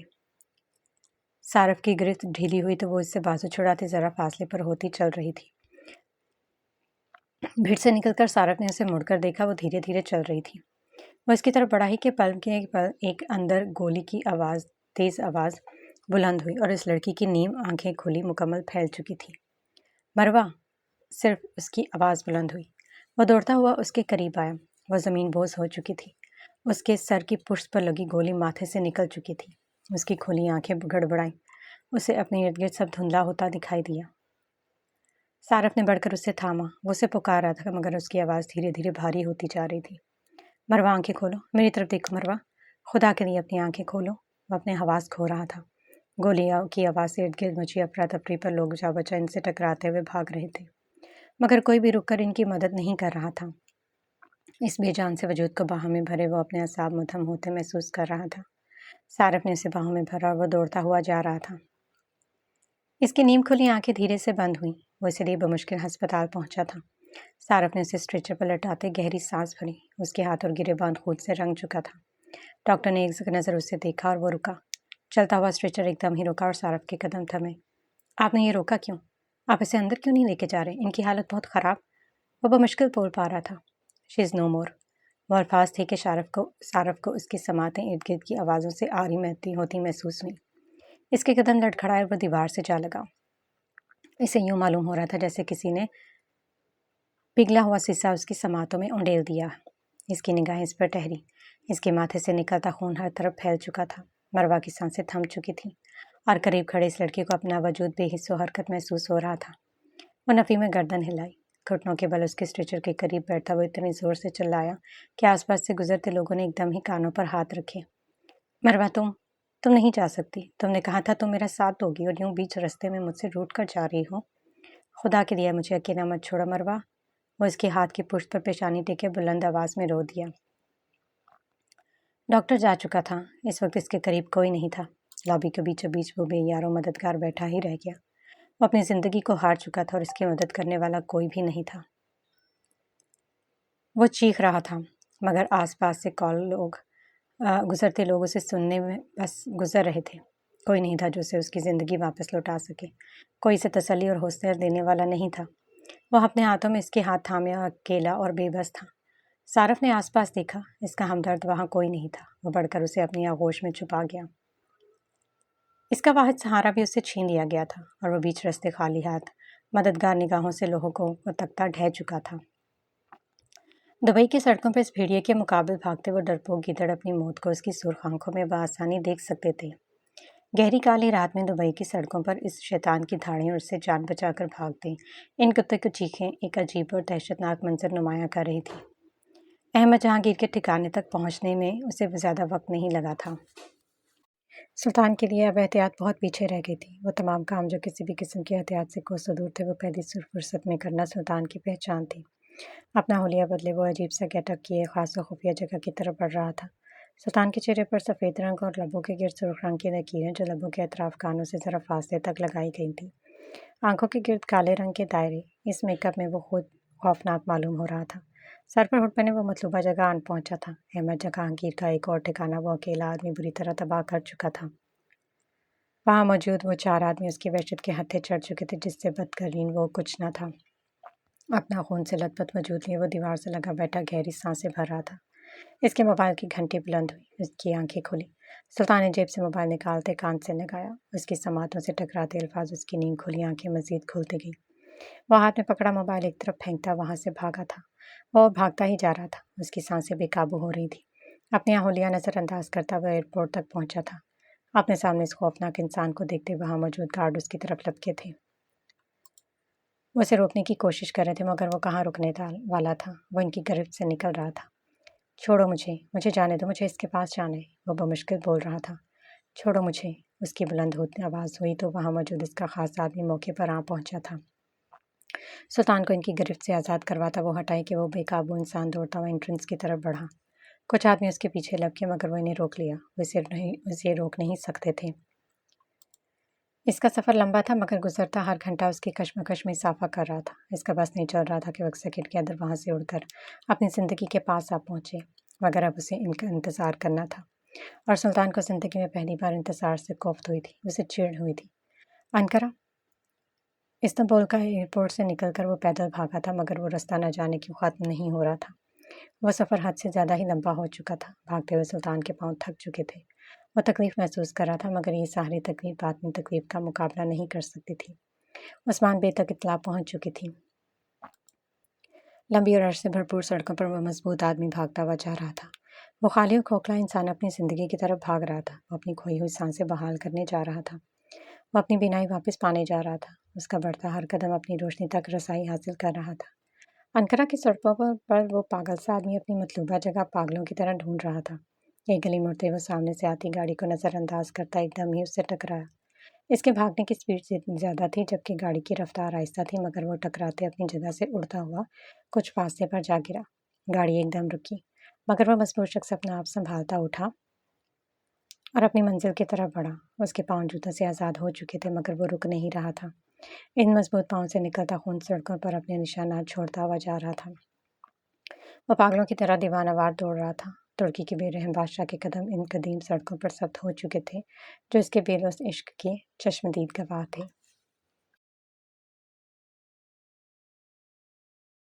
صارف کی گرفت ڈھیلی ہوئی تو وہ اس سے بازو چھڑاتے ذرا فاصلے پر ہوتی چل رہی تھی۔ بھیڑ سے نکل کر صارف نے اسے مڑ کر دیکھا۔ وہ دھیرے دھیرے چل رہی تھی۔ وہ اس کی طرف بڑھا ہی کہ پل کے پل ایک اندر گولی کی آواز، تیز آواز بلند ہوئی اور اس لڑکی کی نیم آنکھیں کھلی مکمل پھیل چکی تھی۔ مروہ، صرف اس کی آواز بلند ہوئی۔ وہ دوڑتا ہوا اس کے قریب آیا۔ وہ زمین بوس ہو چکی تھی۔ اس کے سر کی پشت پر لگی گولی ماتھے سے نکل چکی تھی۔ اس کی کھلی آنکھیں گڑبڑائیں۔ اسے اپنے ارد گرد سب دھندلا ہوتا دکھائی دیا۔ صارف نے بڑھ کر اسے تھاما۔ وہ اسے پکار رہا تھا، مگر اس کی آواز دھیرے دھیرے بھاری ہوتی جا رہی تھی۔ مروہ، آنکھیں کھولو، میری طرف دیکھو مروہ، خدا کے لیے اپنی آنکھیں کھولو۔ وہ اپنے حواس کھو رہا تھا۔ گولیاں کی آواز سے ارد گرد مچی افراتفری پر لوگ جا بچا ان سے ٹکراتے ہوئے بھاگ رہے تھے، مگر کوئی بھی رک کر ان کی مدد نہیں کر رہا تھا۔ اس بے جان سے وجود کو باہوں میں بھرے وہ اپنے اعصاب مدھم ہوتے محسوس کر رہا تھا۔ صارف نے اسے باہوں میں بھرا اور وہ دوڑتا ہوا جا رہا تھا۔ اس کی نیم کھلی آنکھیں دھیرے سے بند ہوئیں۔ وہ اس لیے بمشکل ہسپتال پہنچا تھا۔ صارف نے اسے اسٹریچر پر لٹاتے گہری سانس بھری۔ اس کے ہاتھ اور گرے باندھ خون سے رنگ چکا تھا۔ ڈاکٹر نے ایک نظر اسے دیکھا اور وہ رکا۔ چلتا ہوا اسٹریچر ایک دم ہی رکا اور صارف کے قدم تھمے۔ آپ نے یہ روکا کیوں؟ آپ اسے اندر کیوں نہیں لے کے جا رہے؟ ان کی حالت بہت خراب۔ وہ بمشکل بول پا رہا تھا۔ شی از نو مور۔ وہ الفاظ تھے کہ صارف کو اس کی سماعتیں ارد گرد کی آوازوں سے آری ہوتی محسوس ہوئی۔ اس کے قدم لڑکھڑائے اور وہ دیوار سے جا لگا۔ اسے یوں معلوم ہو رہا تھا جیسے کسی نے پگھلا ہوا سیسا اس کی سماعتوں میں انڈیل دیا۔ اس کی نگاہیں اس پر ٹہری۔ اس کے ماتھے سے نکلتا خون ہر طرف پھیل چکا تھا۔ مروہ کی سانسیں تھم چکی تھیں اور قریب کھڑے اس لڑکی کو اپنا وجود بے حس و حرکت محسوس ہو رہا تھا۔ وہ نفی میں گردن ہلائی۔ گھٹنوں کے بل اس کے اسٹریچر کے قریب بیٹھا وہ اتنی زور سے چلایا کہ آس پاس سے گزرتے لوگوں نے ایک دم ہی کانوں پر ہاتھ رکھے۔ مروہ، تم نہیں جا سکتی۔ تم نے کہا تھا تم میرا ساتھ دو گی اور یوں بیچ رستے میں مجھ سے روٹ کر جا رہی ہو۔ خدا کے لیے مجھے اکیلا مت چھوڑا مروہ۔ وہ اس کے ہاتھ کی پشت پر پیشانی ٹیکے بلند آواز میں رو دیا۔ ڈاکٹر جا چکا تھا۔ اس وقت اس کے قریب کوئی نہیں تھا۔ لابی کے بیچوں بیچ وہ بے یار و مددگار بیٹھا ہی رہ گیا۔ وہ اپنی زندگی کو ہار چکا تھا اور اس کی مدد کرنے والا کوئی بھی نہیں تھا۔ وہ چیخ رہا تھا، مگر آس پاس سے لوگ गुजरते लोग उसे सुनने में बस गुजर रहे थे। कोई नहीं था जो उसे उसकी ज़िंदगी वापस लौटा सके। कोई इसे तसल्ली और हौसला देने वाला नहीं था। वह अपने हाथों में इसके हाथ थामे अकेला और बेबस था। सारफ ने आसपास देखा, इसका हमदर्द वहाँ कोई नहीं था। वो बढ़कर उसे अपनी आगोश में छुपा गया। इसका वाहिद सहारा भी उससे छीन लिया गया था और वो बीच रास्ते खाली हाथ मददगार निगाहों से लोगों को तकता ढह चुका था। दुबई की सड़कों पर इस भेड़िए के मुकाबले भागते वो डरपोक गिदड़ अपनी मौत को उसकी सुर्ख आंखों में बआसानी देख सकते थे। गहरी काली रात में दुबई की सड़कों पर इस शैतान की धाड़ें उससे जान बचाकर भागते इन कुत्ते की चीखें एक अजीब और दहशतनाक मंजर नुमाया कर रही थी। अहमद जहांगीर के ठिकाने तक पहुंचने में उसे ज़्यादा वक्त नहीं लगा था। सुल्तान के लिए अब एहतियात बहुत पीछे रह गई थी। वो तमाम काम जो किसी भी किस्म की एहतियात से कोसों दूर थे, वो पहली फुर्सत में करना सुल्तान की पहचान थी। अपना हुलिया बदले वो अजीब सा गेटअप किए खास और खुफिया जगह की तरफ बढ़ रहा था। सुल्तान के चेहरे पर सफ़ेद रंग और लबों के गिर्द सुर्ख रंग की लकीरें जो लबों के अतराफ कानों से ज़रा फासले तक लगाई गई थी। आंखों के गिर्द काले रंग के दायरे। इस मेकअप में वो खुद खौफनाक मालूम हो रहा था। सर पर हुड पहने वो मतलूबा जगह आन पहुंचा था। अहमद जहांगीर का एक और ठिकाना वो अकेला आदमी बुरी तरह तबाह कर चुका था। वहाँ मौजूद वो 4 आदमी उसकी वहशत के हत्थे चढ़ चुके थे, जिससे बदतरीन वो कुछ न था। अपना खून से लथपथ वजूद लिए वो दीवार से लगा बैठा गहरी सांसें भर रहा था। इसके मोबाइल की घंटी बुलंद हुई, उसकी आंखें खुली। सुल्तान ने जेब से मोबाइल निकालते कान से लगाया। उसकी समातों से टकराते अल्फाज उसकी नींद खुली आंखें मजीद खुलती गई। वह हाथ में पकड़ा मोबाइल एक तरफ फेंकता वहाँ से भागा था। वह भागता ही जा रहा था। उसकी सांसें बेकाबू हो रही थी। अपनी आहुलियाँ नज़रअंदाज करता वह एयरपोर्ट तक पहुँचा था। अपने सामने इस खौफनाक इंसान को देखते वहाँ मौजूद गार्ड उसकी तरफ लपके थे। वो उसे रोकने की कोशिश कर रहे थे, मगर वो कहाँ रुकने वाला था। वो इनकी गिरफ्त से निकल रहा था। छोड़ो मुझे जाने दो, मुझे इसके पास जाना है, वो बमुश्किल बोल रहा था। छोड़ो मुझे। उसकी बुलंद होती आवाज़ हुई तो वहाँ मौजूद इसका खास आदमी मौके पर आ पहुँचा था। सुल्तान को इनकी गिरफ्त से आज़ाद करवाता वो हटाई कि वो बेकाबू इंसान दौड़ता हुआ एंट्रेंस की तरफ बढ़ा। कुछ आदमी उसके पीछे लपके, मगर वो इन्हें रोक लिया। वो इसे रोक नहीं सकते थे। इसका सफ़र लंबा था, मगर गुजरता हर घंटा उसकी कश्मकश में इजाफा कर रहा था। इसका बस नहीं चल रहा था कि वो एक सेकंड के अंदर वहाँ से उड़कर अपनी ज़िंदगी के पास आ पहुँचे, मगर अब उसे इनका इंतज़ार करना था। और सुल्तान को ज़िंदगी में पहली बार इंतज़ार से कोफ्त हुई थी। उसे चिढ़ हुई थी। अनकरा इस्तांबुल का एयरपोर्ट से निकलकर वो पैदल भागा था, मगर वो रास्ता न जाने क्यों ख़त्म नहीं हो रहा था। वह सफ़र हद से ज़्यादा ही लंबा हो चुका था। भागते हुए सुल्तान के पाँव थक चुके थे। वो तकलीफ़ महसूस कर रहा था, मगर ये सारी तकलीफ़ बातनी तकलीफ़ का मुकाबला नहीं कर सकती थी। उस्मान बे तक इत्तला पहुँच चुकी थी। लंबी और अर्श से भरपूर सड़कों पर वह मजबूत आदमी भागता हुआ जा रहा था। वो खाली और खोखला इंसान अपनी ज़िंदगी की तरफ भाग रहा था। वो अपनी खोई हुई सांसें बहाल करने जा रहा था। वो अपनी बीनाई वापस पाने जा रहा था। उसका बढ़ता हर कदम अपनी रोशनी तक रसाई हासिल कर रहा था। अनकरा की सड़कों पर वो पागल सा आदमी अपनी मतलूबा जगह पागलों की तरह ढूंढ रहा था। एक गली मुड़ते वो सामने से आती गाड़ी को नज़रअंदाज करता एकदम ही उससे टकराया। इसके भागने की स्पीड ज़्यादा थी, जबकि गाड़ी की रफ्तार आहिस्ता थी, मगर वो टकराते अपनी जगह से उड़ता हुआ कुछ फासले पर जा गिरा। गाड़ी एकदम रुकी, मगर वह मजबूर शख्स अपना आप संभालता उठा और अपनी मंजिल की तरफ बढ़ा। उसके पाँव जूतों से आज़ाद हो चुके थे, मगर वो रुक नहीं रहा था। इन मजबूत पाँव से निकलता खून सड़कों पर अपने निशानात छोड़ता हुआ जा रहा था। वो पागलों की तरह दीवानावार दौड़ रहा था। तुर्की के बेरहम बादशाह के कदम इन कदीम सड़कों पर सख्त हो चुके थे, जो इसके बेलौस इश्क के चश्मदीद गवाह थे।